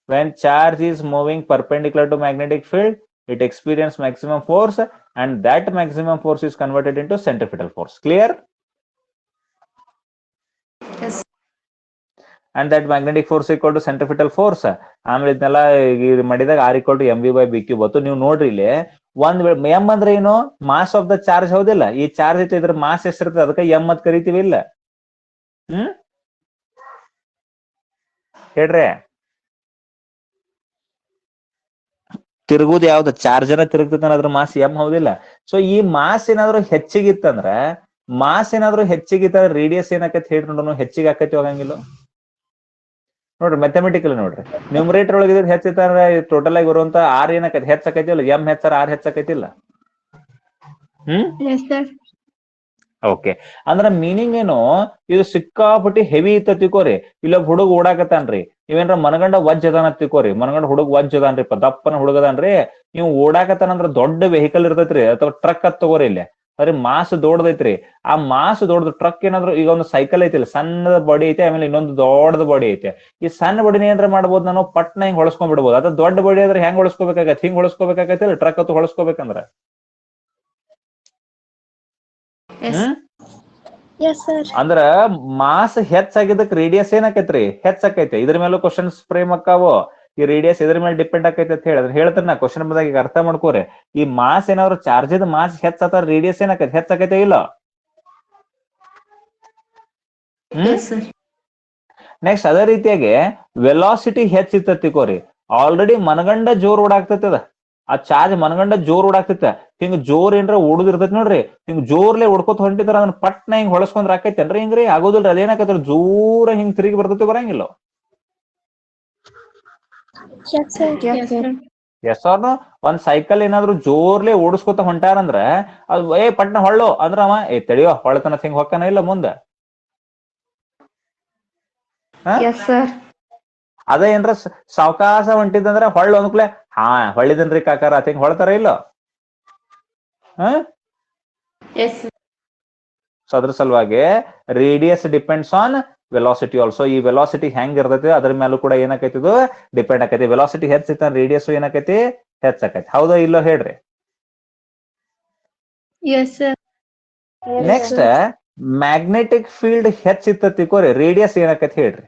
when charge is moving perpendicular to magnetic field it experiences maximum force and that maximum force is converted into centrifugal force. Clear? Yes. And that magnetic force equal to centrifugal force ಆಮೇಲೆ ಇದನ್ನೆಲ್ಲ ಮಾಡಿದಾಗ R equal to MV/BQ ಬಂತು ನೀವು ನೋಡ್ರಿ ಇಲ್ಲಿ ಒಂದ್ ವೇಳೆ M ಅಂದ್ರೆ ಏನು ಮಾಸ್ ಆಫ್ ದ ಚಾರ್ಜ್ ಹೌದಿಲ್ಲ ಈ ಚಾರ್ಜ್ ಐತೆ ಇದ್ರ ಮಾಸ್ ಎಷ್ಟಿರ್ತದೆ ಅದಕ್ಕೆ ಎಂ ಅಂತ ಕರಿತೀವಿ ಇಲ್ಲ ಹೇಳ್ರಿ ತಿರುಗುದು ಯಾವ್ದು ಚಾರ್ಜರ್ ತಿರುಗ್ತದ ಅದ್ರ ಮಾಸ್ ಎಂ ಹೌದಿಲ್ಲ ಸೊ ಈ ಮಾಸ್ ಏನಾದ್ರು ಹೆಚ್ಚಿಗಿತ್ತಂದ್ರ ರೇಡಿಯಸ್ ಏನಾಕೈತಿ ಹೇಳ್ರಿ ನೋಡೋಣ ಹೆಚ್ಚಿಗೆ ಆಕೈತಿ ಹೋಗಂಗಿಲ್ಲ ನೋಡ್ರಿ ಮ್ಯಾಥಮೆಟಿಕಲ್ ನೋಡ್ರಿ ನ್ಯೂಮರೇಟರ್ ಒಳಗೆ ಹೆಚ್ಚಿತ್ತಂದ್ರೆ ಟೋಟಲ್ ಆಗಿ ಬರುವಂತ ಆರ್ ಏನಕೈತಿ ಹೆಚ್ಚಾಕೈತಿ ಇಲ್ಲ ಎಂ ಹೆಚ್ಚಾರ ಆರ್ ಹೆಚ್ಚಾಕೈತಿ ಇಲ್ಲ Yes, sir. ಓಕೆ ಅಂದ್ರ ಮೀನಿಂಗ್ ಏನು ಇದು ಸಿಕ್ಕಾಪಟ್ಟಿ ಹೆವಿ ಇತ್ತ ತಿಕೋರಿ ಇಲ್ಲೊಬ್ಬ ಹುಡುಗ ಓಡಾಕತ್ತಾನ್ರಿ ಇವೇನ್ರ ಮನಗಂಡ ವಜ್ಜ ಅದಾನ ತಿಕೋರಿ ಮನಗಂಡ ಹುಡುಗ ವಜ್ಜ ಅದಾನ್ರಿ ದಪ್ಪನ ಹುಡುಗದಾನ್ರಿ ನೀವು ಓಡಾಕತ್ತಾನಂದ್ರ ದೊಡ್ಡ ವೆಹಿಕಲ್ ಇರ್ತೈತ್ರಿ ಅಥವಾ ಟ್ರಕ್ ಹತ್ ತಗೋರಿ ಇಲ್ಲಿ ಅದ್ರ ಮಾಸ್ ದೊಡ್ಡದೈತ್ರಿ ಆ ಮಾಸ್ ದೊಡ್ಡದು ಟ್ರಕ್ ಏನಾದ್ರು ಈಗ ಒಂದು ಸೈಕಲ್ ಐತಿಲ್ಲ ಸಣ್ಣದ ಬಾಡಿ ಐತೆ ಆಮೇಲೆ ಇನ್ನೊಂದು ದೊಡ್ಡದ ಬಾಡಿ ಐತೆ ಈ ಸಣ್ಣ ಬಾಡಿನ ಏನಾರ ಮಾಡ್ಬೋದು ನಾನು ಪಟ್ನ ಹಿಂಗ್ ಹೊಳಸ್ಕೊಂಡ್ ಬಿಡ್ಬೋದು ಅದ ದೊಡ್ಡ ಬಾಡಿ ಆದ್ರೆ ಹೆಂಗ್ ಹೊಳಸ್ಕೋಬೇಕಾಗತ್ತೆ ಹಿಂಗ್ ಹೊಳಸ್ಕೋಬೇಕಾಗತ್ತಿಲ್ಲ ಟ್ರಕ್ ಹತ್ತು ಹೊಳಸ್ಕೋಬೇಕಂದ್ರ Yes, sir. ಅಂದ್ರ ಮಾಸ್ ಹೆಚ್ಚಾಗಿದ್ದಕ್ ರೇಡಿಯಸ್ ಏನಾಕೈತ್ರಿ ಹೆಚ್ಚಾಕೈತೆ ಇದ್ರ ಮೇಲೂ ಕ್ವಶನ್ಸ್ ಫ್ರೇಮ್ ಅಕ್ಕಾವು ಈ ರೇಡಿಯಸ್ ಇದ್ರ ಮೇಲೆ ಡಿಪೆಂಡ್ ಆಕೈತೆ ಅಂತ ಹೇಳಿದ್ರೆ ಹೇಳ್ತಾರ ನಾ ಕ್ವಶನ್ ಬಂದಾಗ ಈಗ ಅರ್ಥ ಮಾಡ್ಕೋರಿ ಈ ಮಾಸ್ ಏನಾದ್ರು ಚಾರ್ಜ್ ಮಾಸ್ ಹೆಚ್ಚಾತ ರೇಡಿಯಸ್ ಏನಾಕೈತಿ ಹೆಚ್ಚಾಕೈತೆ ಇಲ್ಲ Yes, sir. ನೆಕ್ಸ್ಟ್ ಅದೇ ರೀತಿಯಾಗಿ ವೆಲಾಸಿಟಿ ಹೆಚ್ಚಿತ್ತತಿಕೋರಿ ಆಲ್ರೆಡಿ ಮನಗಂಡ ಜೋರ್ ಓಡಾಗ್ತೈತದ ಆ ಚಾರ್ಜ್ ಮನಗಂಡ ಜೋರ್ ಓಡಾಗ್ತೈತೆ ಹಿಂಗ್ ಜೋರ್ ಏನ್ರ ಓಡುದಿರ್ತೈತಿ ನೋಡ್ರಿ ಹಿಂಗ್ ಜೋರ್ಲೆ ಹೊಡ್ಕೊತ ಹೊಂಟಿದಾರ ಅದನ್ನ ಪಟ್ನ ಹಿಂಗ್ ಹೊಳಸ್ಕೊಂಡ್ರ ಆಕೈತೇನ್ರಿ ಹಿಂಗ್ರಿ ಆಗೋದಿಲ್ರಿ ಅದೇನಾಕೈತಿ ಜೋರ ಹಿಂಗ್ ತಿರುಗಿ ಬರ್ತೈತಿ ಬರಂಗಿಲ್ಲ Yes, sir. Yes, sir. Yes ಅವ್ರನು ಒಂದ್ ಸೈಕಲ್ ಏನಾದ್ರು ಜೋರ್ಲೆ ಓಡಿಸ್ಕೊತ ಹೊಂಟಾರಂದ್ರ ಅದು ಪಟ್ನ ಹೊಳ್ಳು ಅಂದ್ರ ಅವ ತಡಿಯೋ ಹೊಳತನ ಹಿಂಗ್ ಹೊಕ್ಕನ ಇಲ್ಲ ಮುಂದ Yes, sir. ಅದೇ ಏನ್ರ ಸಾವಕಾಶ ಹೊಂಟಿದಂದ್ರ ಹೊಳ್ಳು ಅನ್ಕ್ಲೆ ಹೊಳ್ಳಿದನ್ರಿ ಕಾಕಾರ ಅತ್ ಹಿಂಗ್ ಹೊಳ್ತಾರ ಇಲ್ಲ Yes, sir. ಸೊ ಅದ್ರ ಸಲುವಾಗಿ radius depends on velocity also. ಈ ವೆಲಾಸಿಟಿ ಹೆಂಗ್ ಇರ್ತೈತಿ ಅದ್ರ ಮೇಲೂ ಕೂಡ ಏನಾಕೈತಿ ಇದು ಡಿಪೆಂಡ್ ಆಕೈತಿ. ವೆಲಾಸಿಟಿ ಹೆಚ್ಚೈತಿ ರೇಡಿಯಸ್ ಏನಾಕೈತಿ ಹೆಚ್ಚಾಕೈತಿ. ಹೌದಾ ಇಲ್ಲೋ ಹೇಳ್ರಿ. Yes, sir. Next magnetic field ಹೆಚ್ಚಿತ್ತ ತಿಳ್ಕೊರಿ, ರೇಡಿಯಸ್ ಏನಾಕೈತಿ ಹೇಳ್ರಿ.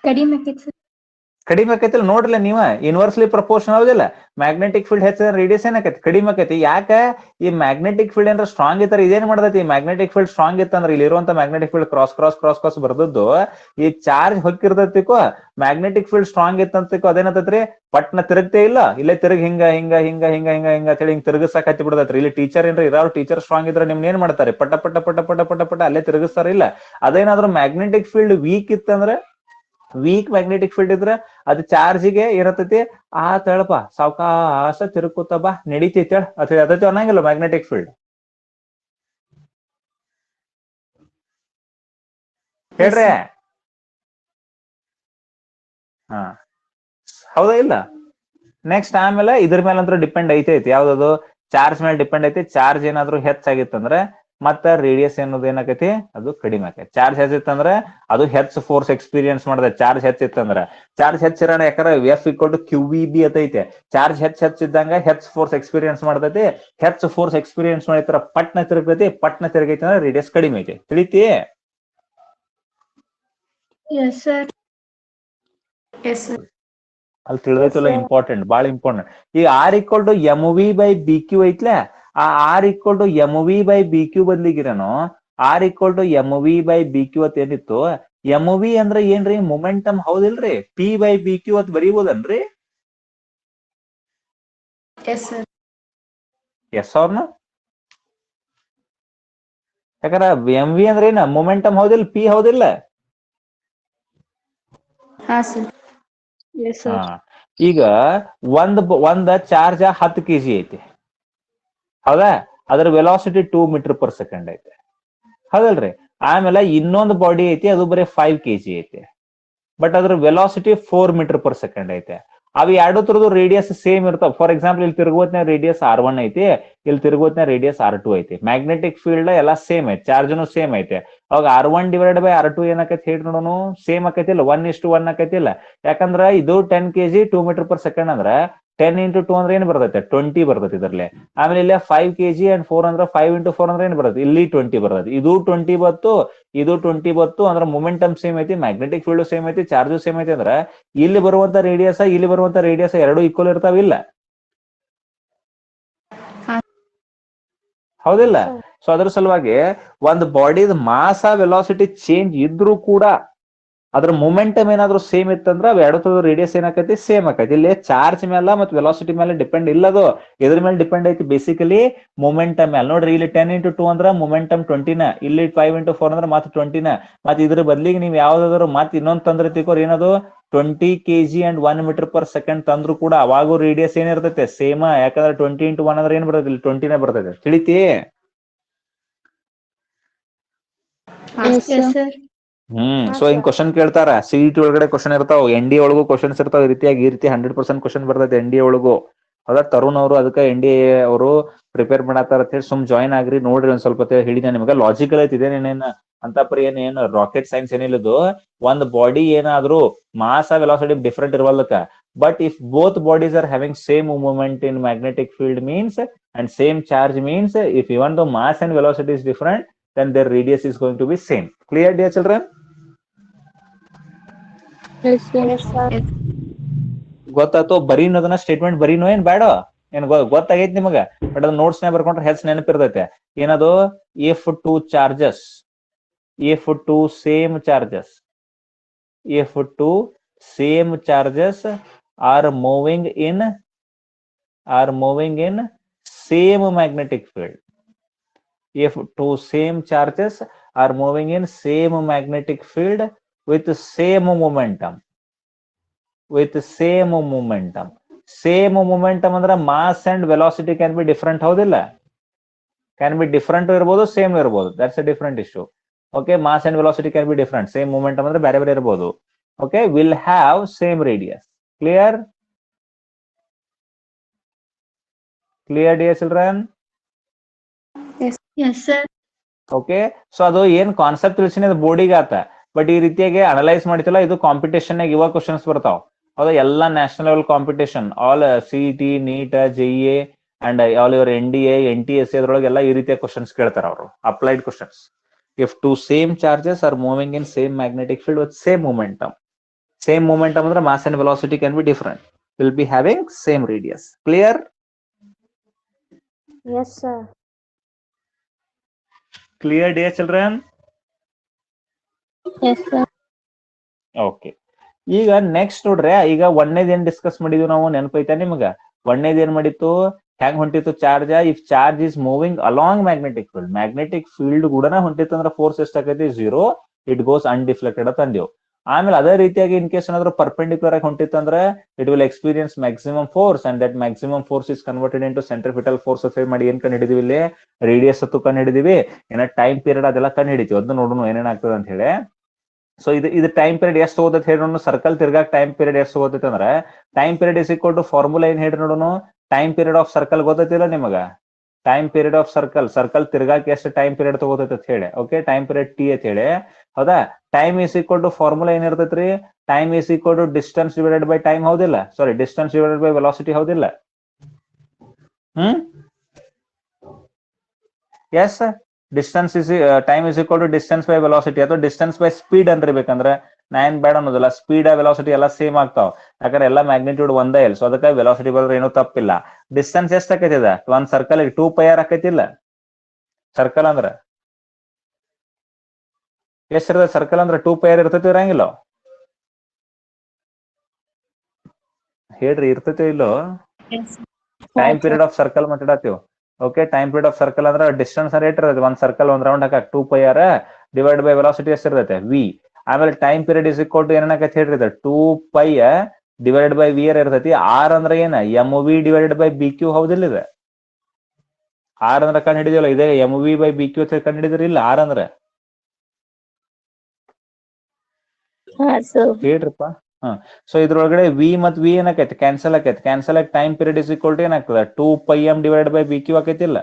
ಕಡಿಮೆ ಆಕೈತಿ ಸರ್. ಕಡಿಮೆ ಆಕೈತಿಲ್ಲ ನೋಡ್ರಲ್ಲ ನೀವ, ಇನ್ವರ್ಸ್ಲಿ ಪ್ರಪೋರ್ಷನ್ ಹೌದಿಲ್ಲ. ಮ್ಯಾಗ್ನೆಟಿಕ್ ಫೀಲ್ಡ್ ಹೆಚ್ಚಿದ್ರೆ ರೇಡಿಯಸ್ ಏನಾಕೈತಿ ಕಡಿಮೆ ಆಕೈತಿ. ಯಾಕ ಈ ಮ್ಯಾಗ್ನೆಟಿಕ್ ಫೀಲ್ಡ್ ಏನಾರ ಸ್ಟ್ರಾಂಗ್ ಇತ್ತರ ಇದೇನ್ ಮಾಡ್ತೈತಿ, ಮ್ಯಾಗ್ನೆಟಿಕ್ ಫೀಲ್ಡ್ ಸ್ಟ್ರಾಂಗ್ ಇತ್ತಂದ್ರೆ ಇಲ್ಲಿ ಇರುವಂತ magnetic field cross cross cross cross ಬರ್ದದ್ದು ಈ ಚಾರ್ಜ್ ಹೊಕ್ಕಿರ್ತೈತಿಕೋ, ಮ್ಯಾಗ್ನೆಟಿಕ್ ಫೀಲ್ಡ್ ಸ್ಟ್ರಾಂಗ್ ಇತ್ತಂತಿಕೋ ಅದೇನತೈತ್ರಿ ಪಟ್ನ ತಿರುಗ್ತೇ ಇಲ್ಲ, ಇಲ್ಲೇ ತಿರುಗಿ ಹಿಂಗ ಹಿಂಗ ಹಿಂಗ ಹಿಂಗ ಹಿಂಗ ಹಿಂಗ ಅಂತೇಳಿ ಹಿಂಗ್ ತಿರುಗಿಸಕ್ ಹತ್ತಿ ಬಿಡ್ತೈತ್ರಿ. ಇಲ್ಲಿ ಟೀಚರ್ ಏನ್ರ ಇರೋರು ಟೀಚರ್ ಸ್ಟ್ರಾಂಗ್ ಇದ್ರೆ ನಿಮ್ನ ಏನ್ ಮಾಡ್ತಾರೆ ಪಟ ಪಟ ಪಟ ಪಟ ಪಟ ಪಟ ಅಲ್ಲೇ ತಿರುಗಿಸ್ತಾರ. ಇಲ್ಲ ಅದೇನಾದ್ರೂ ಮ್ಯಾಗ್ನೆಟಿಕ್ ಫೀಲ್ಡ್ ವೀಕ್ ಇತ್ತಂದ್ರೆ, ವೀಕ್ ಮ್ಯಾಗ್ನೆಟಿಕ್ ಫೀಲ್ಡ್ ಇದ್ರೆ ಅದು ಚಾರ್ಜಿಗೆ ಇರತೈತಿ ಆ ತಳಪ ಸಾವಕಾಶ ತಿರುಕುತ್ತ ಬಾ ನಡೀತೈತಿ ಅಥವಾ ಅದೈತಿ ಅನ್ನಂಗಿಲ್ಲ ಮ್ಯಾಗ್ನೆಟಿಕ್ ಫೀಲ್ಡ್. ಹೇಳ್ರಿ ಹಾ ಹೌದಾ ಇಲ್ಲ. ನೆಕ್ಸ್ಟ್ ಆಮೇಲೆ ಇದ್ರ ಮೇಲೆ ಅಂತೂ ಡಿಪೆಂಡ್ ಐತಿ. ಯಾವ್ದದು ಚಾರ್ಜ್ ಮೇಲೆ ಡಿಪೆಂಡ್ ಐತಿ. ಚಾರ್ಜ್ ಏನಾದ್ರು ಹೆಚ್ಚಾಗಿತ್ತಂದ್ರೆ ಮತ್ತ ರೇಡಿಯಸ್ ಅನ್ನೋದು ಏನಾಕೈತಿ ಅದು ಕಡಿಮೆ ಆಕೈತಿ. ಚಾರ್ಜ್ ಹೆಚ್ಚಿತ್ತಂದ್ರೆ ಅದು ಹೆಚ್ಚು ಫೋರ್ಸ್ ಎಕ್ಸ್ಪೀರಿಯನ್ಸ್ ಮಾಡಿದೆ. ಚಾರ್ಜ್ ಹೆಚ್ಚಿತ್ತಂದ್ರೆ ಚಾರ್ಜ್ ಹೆಚ್ಚಿರೋಣ ಯಾಕಂದ್ರೆ F equal to Q V B ಐತೆ. ಚಾರ್ಜ್ ಹೆಚ್ಚಿದ್ದಂಗ ಹೆಚ್ಚು ಫೋರ್ಸ್ ಎಕ್ಸ್ಪೀರಿಯನ್ಸ್ ಮಾಡ್ತೈತಿ. ಹೆಚ್ಚು ಫೋರ್ಸ್ ಎಕ್ಸ್ಪೀರಿಯನ್ಸ್ ಮಾಡಿತರ ಪಟ್ನ ತಿರುಗತೈತಿ. ಪಟ್ನ ತಿರುಗೈತಿ ಅಂದ್ರೆ ರೇಡಿಯಸ್ ಕಡಿಮೆ ಐತಿ. ತಿಳಿತಿ? Yes, sir. Yes, sir. ಅಲ್ಲಿ ತಿಳಿದೈತಲ್ಲ, ಇಂಪಾರ್ಟೆಂಟ್, ಬಹಳ ಇಂಪಾರ್ಟೆಂಟ್. ಈಗ R equal to m v by B q ಐತ್ಲೆ, ಆ R equal to m v by B q ಬದ್ಲಿಗಿರನು R equal to m v by B q ಅಂತ ಏನಿತ್ತು. ಎಮ್ ವಿ ಅಂದ್ರೆ ಏನ್ರಿ ಮೊಮೆಂಟಮ್ ಹೌದಿಲ್ರಿ. ಪಿ ಬೈ ಬಿ ಕ್ಯೂ ಅಂತ ಬರೀಬೋದನ್ರಿ. Yes, sir. ಎಸ್ ಅವ್ರನ್ನ ಯಾಕಂದ್ರ ಎಮ್ ವಿ ಅಂದ್ರೆ ಏನ ಮೊಮೆಂಟಮ್ ಹೌದಿಲ್ಲ, ಪಿ ಹೌದಿಲ್ಲ. ಹಾ ಸರ್. Yes, sir. ಈಗ ಒಂದ್ ಚಾರ್ಜ್ 10 kg ಐತಿ ಹೌದಾ, ಅದ್ರ ವೆಲಾಸಿಟಿ 2 ಮೀಟರ್ ಪರ್ ಸೆಕೆಂಡ್ ಐತೆ ಹೌದಲ್ರಿ. ಆಮೇಲೆ ಇನ್ನೊಂದು ಬಾಡಿ ಐತಿ ಅದು ಬರೀ 5 kg ಐತಿ, ಬಟ್ ಅದ್ರ ವೆಲಾಸಿಟಿ 4 ಮೀಟರ್ ಪರ್ ಸೆಕೆಂಡ್ ಐತೆ. ಅವು ಎರಡು ತರದ್ದು ರೇಡಿಯಸ್ ಸೇಮ್ ಇರ್ತಾವ. ಫಾರ್ ಎಕ್ಸಾಂಪಲ್ ಇಲ್ಲಿ ತಿರುಗುವತ್ನ ರೇಡಿಯಸ್ R1 ಐತಿ, ಇಲ್ಲಿ ತಿರುಗುವತ್ನ ರೇಡಿಯಸ್ R2 ಐತಿ. ಮ್ಯಾಗ್ನೆಟಿಕ್ ಫೀಲ್ಡ್ ಎಲ್ಲ ಸೇಮ್ ಐತಿ, ಚಾರ್ಜ್ನು ಸೇಮ್ ಐತೆ. ಅವಾಗ R1 ಡಿವೈಡ್ ಬೈ R2 ಏನಾಕೈತಿ ಹೇಳಿ ನೋಡೋಣ, ಸೇಮ್ ಆಕೈತಿಲ್ಲ, 1:1 ಆಕೈತಿಲ್ಲ. ಯಾಕಂದ್ರ ಇದು 10 kg 2 ಮೀಟರ್ ಪರ್ ಸೆಕೆಂಡ್ ಅಂದ್ರೆ 10 into 2 ಅಂದ್ರೆ ಏನ್ ಬರ್ತೈತೆ 20 ಬರ್ತೈತಿ ಇದ್ರಲ್ಲಿ. ಆಮೇಲೆ ಇಲ್ಲ 5 kg and 4 ಅಂದ್ರೆ 5 into 4 ಅಂದ್ರೆ ಏನ್ ಬರ್ತೈತಿ ಇಲ್ಲಿ 20 ಬರ್ತೈತಿ. ಇದು 20 ಬತ್ತು, ಇದು 20 ಬತ್ತು ಅಂದ್ರೆ ಮೊಮೆಂಟಮ್ ಸೇಮ್ ಐತಿ, ಮ್ಯಾಗ್ನೆಟಿಕ್ ಫೀಲ್ಡ್ ಸೇಮ್ ಐತಿ, ಚಾರ್ಜು ಸೇಮ್ ಐತಿ. ಅಂದ್ರೆ ಇಲ್ಲಿ ಬರುವಂತ ರೇಡಿಯಸ್ ಇಲ್ಲಿ ಬರುವಂತ ರೇಡಿಯಸ್ ಎರಡು ಈಕ್ವಲ್ ಇರ್ತಾವಿಲ್ಲ, ಹೌದಿಲ್ಲ. ಸೊ ಅದ್ರ ಸಲುವಾಗಿ ಒಂದು ಬಾಡಿದ ಮಾಸ ವೆಲಾಸಿಟಿ ಚೇಂಜ್ ಇದ್ರೂ ಕೂಡ ಅದ್ರ ಮೊಮೆಂಟಮ್ ಏನಾದ್ರು ಸೇಮ್ ಇತ್ತಂದ್ರ ಅವ್ ಎರಡು ರೇಡಿಯಸ್ ಏನಾಕೈತಿ ಸೇಮ್ ಆಕೈತಿ. ಇಲ್ಲಿ ಚಾರ್ಜ್ ಮೇಲೆ ಮತ್ತೆ ವೆಲಾಸಿಟಿ ಮೇಲೆ ಡಿಪೆಂಡ್ ಇಲ್ಲದು, ಎದ್ರ ಮೇಲೆ ಡಿಪೆಂಡ್ ಐತಿ ಬೇಸಿಕಲಿ ಮೊಮೆಂಟಮ್ ಮೇಲೆ. ನೋಡ್ರಿ ಇಲ್ಲಿ 10 into 2 ಅಂದ್ರ ಮೊಮೆಂಟಮ್ 20ನ, ಇಲ್ಲಿ 5 into 4 ಅಂದ್ರೆ ಮತ್ತೆ 20ನ. ಮತ್ತೆ ಇದ್ರ ಬದ್ಲಿಗೆ ನೀವು ಯಾವ್ದಾದ್ರು ಮತ್ತೆ ಇನ್ನೊಂದು ತಂದ್ರೆ ತಿಳ್ಕೋರ್ ಏನದು 20 kg and 1 metre per second ತಂದ್ರು ಕೂಡ ಅವಾಗೂ ರೇಡಿಯಸ್ ಏನಿರ್ತೈತೆ ಸೇಮ್. ಯಾಕಂದ್ರೆ 20 into 1 ಅಂದ್ರೆ ಏನ್ ಬರ್ತೈತಿ ಇಲ್ಲಿ 20ನೇ ಬರ್ತೈತೆ. ತಿಳಿತಿ? Yes, sir. ಸೊ ಹಿಂಗ್ ಕ್ವಶನ್ ಕೇಳ್ತಾರ. CET ಒಳಗಡೆ ಕ್ವಶನ್ ಇರ್ತಾವ, ND ಒಳಗೂ ಕ್ವಶನ್ಸ್ ಇರ್ತಾವ. ಈ ರೀತಿ 100% ಕ್ವಶನ್ ಬರ್ತೈತೆ ND ಒಳಗೂ. ಹೌದಾ, ತರುಣ್ ಅವರು ಅದಕ್ಕೆ ND ಅವರು ಪ್ರಿಪೇರ್ ಮಾಡತ್ತಾರ ಅಂತ ಹೇಳಿ ಸುಮ್ ಜಾಯ್ನ್ ಆಗ್ರಿ, ನೋಡ್ರಿ ಒಂದ್ ಸ್ವಲ್ಪ ಹೇಳಿದೆ ನಿಮ್ಗೆ. ಲಾಜಿಕಲ್ ಐತಿ, ಇದೇನೇನ್ ಅಂತ ಪರಿ ಏನ್ ರಾಕೆಟ್ ಸೈನ್ಸ್ ಏನಿಲ್ಲದು. ಒಂದ್ ಬಾಡಿ ಏನಾದ್ರು ಮಾಸ್ ವೆಲಾಸಿಟಿ ಡಿಫರೆಂಟ್ ಇರ್ವಲ್ದಕ್ಕ, but if both bodies are having same movement in magnetic field means and same charge means if even the mass and velocity is different then their radius is going to be same. Clear, dear children? Yes, sir. Yes, sir. ಗೊತ್ತಾಯ್ತು? ಬರೀನು ಅದನ್ನ statement ಬರೀನು ಏನ್ ಬೇಡ, ಏನ್ ಗೊತ್ತಾಗೈತಿ ನಿಮಗ. But ಅದ್ notes ನ್ಯಾಗ ಬರ್ಕೊಂಡ್ರೆ ಹೆಚ್ಚು ನೆನಪಿರ್ತೈತೆ. ಏನದು if two charges, if two same charges, if two same charges are moving in same magnetic field, if two same charges are moving in same magnetic field with same momentum, same momentum ಅಂದ್ರೆ mass and velocity can be different ಹೌದಿಲ್ಲ. can be different ಇರಬಹುದು, same ಇರಬಹುದು, that's a different issue. okay, mass and velocity can be different, same momentum ಅಂದ್ರೆ ಬೇರೆ ಬೇರೆ ಇರಬಹುದು. okay, will have same radius. clear dear children? Yes, sir. Okay, so ಅದು ಏನ್ concept ತಿಳಿಸಿನ ಬೋರ್ಡಿಗೆ ಆತ, ಬಟ್ ಈ ರೀತಿಯಾಗಿ ಅನಲೈಸ್ ಮಾಡಿತಲ್ಲ ಇದು ಕಾಂಪಿಟೇಷನ್ ನಾಗ ಇವಾಗ ಕ್ವಶನ್ಸ್ ಬರ್ತಾವ. ಹೌದಾ, ಎಲ್ಲಾ national level competition all CET, NEET, JEA and all your NDA, NTSC ಅದ್ರೊಳಗೆಲ್ಲ ಈ ರೀತಿಯ ಕ್ವಶನ್ಸ್ ಕೇಳ್ತಾರ ಅವರು, applied questions. If two same charges are moving in same magnetic field with same momentum ಅಂದ್ರೆ mass and velocity can be different, will be having same radius. Clear? Yes, sir. Clear dear children? Yes, sir. Okay, ಈಗ next ನೋಡ್ರಿ, ಈಗ ಒಂದೇದ್ ಏನ್ discuss ಮಾಡಿದ್ವಿ ನಾವು, ನೆನಪೈತಾ ನಿಮ್ಗ? ಒಂದೇದ್ ಏನ್ ಮಾಡಿತ್ತು, ಹೆಂಗ್ ಹೊಂಟಿತ್ತು charge? If charge is moving along magnetic field ಕೂಡ ಹೊಂಟಿತ್ತು ಅಂದ್ರೆ ಫೋರ್ಸ್ ಎಷ್ಟಾಗೈತಿ? 0. ಇಟ್ ಗೋಸ್ ಅನ್ಡಿಫ್ಲೆಕ್ಟೆಡ್ ಅಂತ ಅಂದೇವು. ಆಮೇಲೆ ಅದೇ ರೀತಿಯಾಗಿ ಇನ್ ಕೇಸ್ ಏನಾದ್ರು ಪರ್ಪೆಂಡಿಕ್ಯುಲರ್ ಆಗಿ ಹೊಂಟಿತ್ತು ಅಂದ್ರೆ it will experience maximum force, and that maximum force is converted into centripetal force ಮಾಡಿ ಏನ್ ಕಂಡು ಹಿಡಿದಿವಿ ಇಲ್ಲಿ? ರೇಡಿಯಸ್ ಹತ್ತು ಕಂಡು ಹಿಡಿದಿವಿ. ಏನ ಟೈಮ್ ಪೀರಿಯಡ್ ಅದೆಲ್ಲ ಕಂಡು ಹಿಡಿತೀವಿ, ಅದನ್ನ ನೋಡೋಣ ಏನೇನಾಗ್ತದೆ ಅಂತ ಹೇಳಿ. ಸೊ ಇದು ಟೈಮ್ ಪೀರಿಯಡ್ ಎಷ್ಟು ಹೋಗುತ್ತೆ ಹೇಳಿ ನೋಡೋಣ. ಸರ್ಕಲ್ ತಿರ್ಗಾಕ್ ಟೈಮ್ ಪೀರಿಯಡ್ ಎಷ್ಟು ಹೋಗುತ್ತೆ ಅಂದ್ರೆ time period is equal to formula ಏನ್ ಹೇಳಿ ನೋಡೋಣ. ಟೈಮ್ ಪೀರಿಯಡ್ ಆಫ್ ಸರ್ಕಲ್ ಗೊತ್ತೈತಿಲ್ಲ ನಿಮಗ? ಟೈಮ್ ಪೀರಿಯಡ್ ಆಫ್ ಸರ್ಕಲ್ ತಿರ್ಗಾಕ್ ಎಷ್ಟು ಟೈಮ್ ಪೀರಿಯಡ್ ತಗೋತೈತೆ ಅಂತ ಹೇಳಿ. ಓಕೆ, ಟೈಮ್ ಪೀರಿಯಡ್ T ಅಂತ ಹೇಳಿ. ಹೌದಾ, time is equal to formula ಏನಿರ್ತೈತ್ರಿ? Time is equal to distance divided by time, ಹೌದಿಲ್ಲ? Sorry, distance divided by velocity, ಹೌದಿಲ್ಲ? Yes, distance is time is equal to distance by velocity ಅಥವಾ distance by speed ಅನ್ರಿಬೇಕಂದ್ರೆ. ನಾ ಏನ್ ಬೇಡ ಅನ್ನೋದಿಲ್ಲ, speed velocity ಎಲ್ಲ ಸೇಮ್ ಆಗ್ತಾವ, ಯಾಕಂದ್ರೆ ಎಲ್ಲ ಮ್ಯಾಗ್ನಿಟ್ಯೂಡ್ ಒಂದೇ ಇಲ್ಲ. ಸೊ ಅದಕ್ಕೆ ವೆಲಾಸಿಟಿ ಬಂದ್ರೆ ಏನೂ ತಪ್ಪಿಲ್ಲ. ಡಿಸ್ಟೆನ್ಸ್ ಎಷ್ಟು ಆಕೈತಿದ? ಒಂದ್ ಸರ್ಕಲ್ 2πr ಆಕೈತಿಲ್ಲ? ಸರ್ಕಲ್ ಅಂದ್ರ ಎಷ್ಟಿರ್ತದೆ? ಸರ್ಕಲ್ ಅಂದ್ರೆ 2πr ಇರ್ತೈತಿ ಇರಂಗಿಲ್ಲ? ಹೇಳ್ರಿ, ಇರ್ತೈತಿ ಇಲ್ಲೋ? ಟೈಮ್ ಪೀರಿಯಡ್ ಆಫ್ ಸರ್ಕಲ್ ಮಾತಾಡತ್ತೀವಿ. Okay, time period of circle ಅಂದ್ರೆ ಡಿಸ್ಟೆನ್ಸ್ ರೇಟ್ ಇರ್ತದೆ. ಒಂದ್ ಸರ್ಕಲ್ ಒಂದ್ ರೌಂಡ್ ಹಾಕಕ್ 2πr ಡಿವೈಡ್ ಬೈ ವೆಲಾಸಿಟಿ ಎಷ್ಟಿರ್ತೈತೆ? V. ಆಮೇಲೆ time period is equal to ಏನಕ್ಕೆ ಹೇಳ್ರಿ, 2π ಡಿವೈಡ್ ಬೈ VR ಇರ್ತೈತಿ. ಆರ್ ಅಂದ್ರೆ ಏನ? mv ಡಿವೈಡೆಡ್ ಬೈ BQ, ಹೌದಿಲ್ಲ? ಇದೆ ಆರ್ ಅಂದ್ರೆ ಕಂಡು ಹಿಡಿದಿಲ್ಲ, ಇದೆ mv ಬೈ BQ ಅಂತ ಕಂಡು ಹಿಡಿದ್ರಿ ಇಲ್ಲ? ಆರ್ ಅಂದ್ರೆ ಹೇಳ್ರಿಪ್ಪ. ಸೊ ಇದ್ರೊಳಗಡೆ V ಮತ್ V ಏನಕೈತಿ? ಕ್ಯಾನ್ಸಲ್ ಆಕೈತಿ. ಕ್ಯಾನ್ಸಲ್ ಆಗಿ time period is equal to ಏನಾಗ್ತದೆ? 2πm ಡಿವೈಡ್ ಬೈ BQ ಆಕೈತಿಲ್ಲ?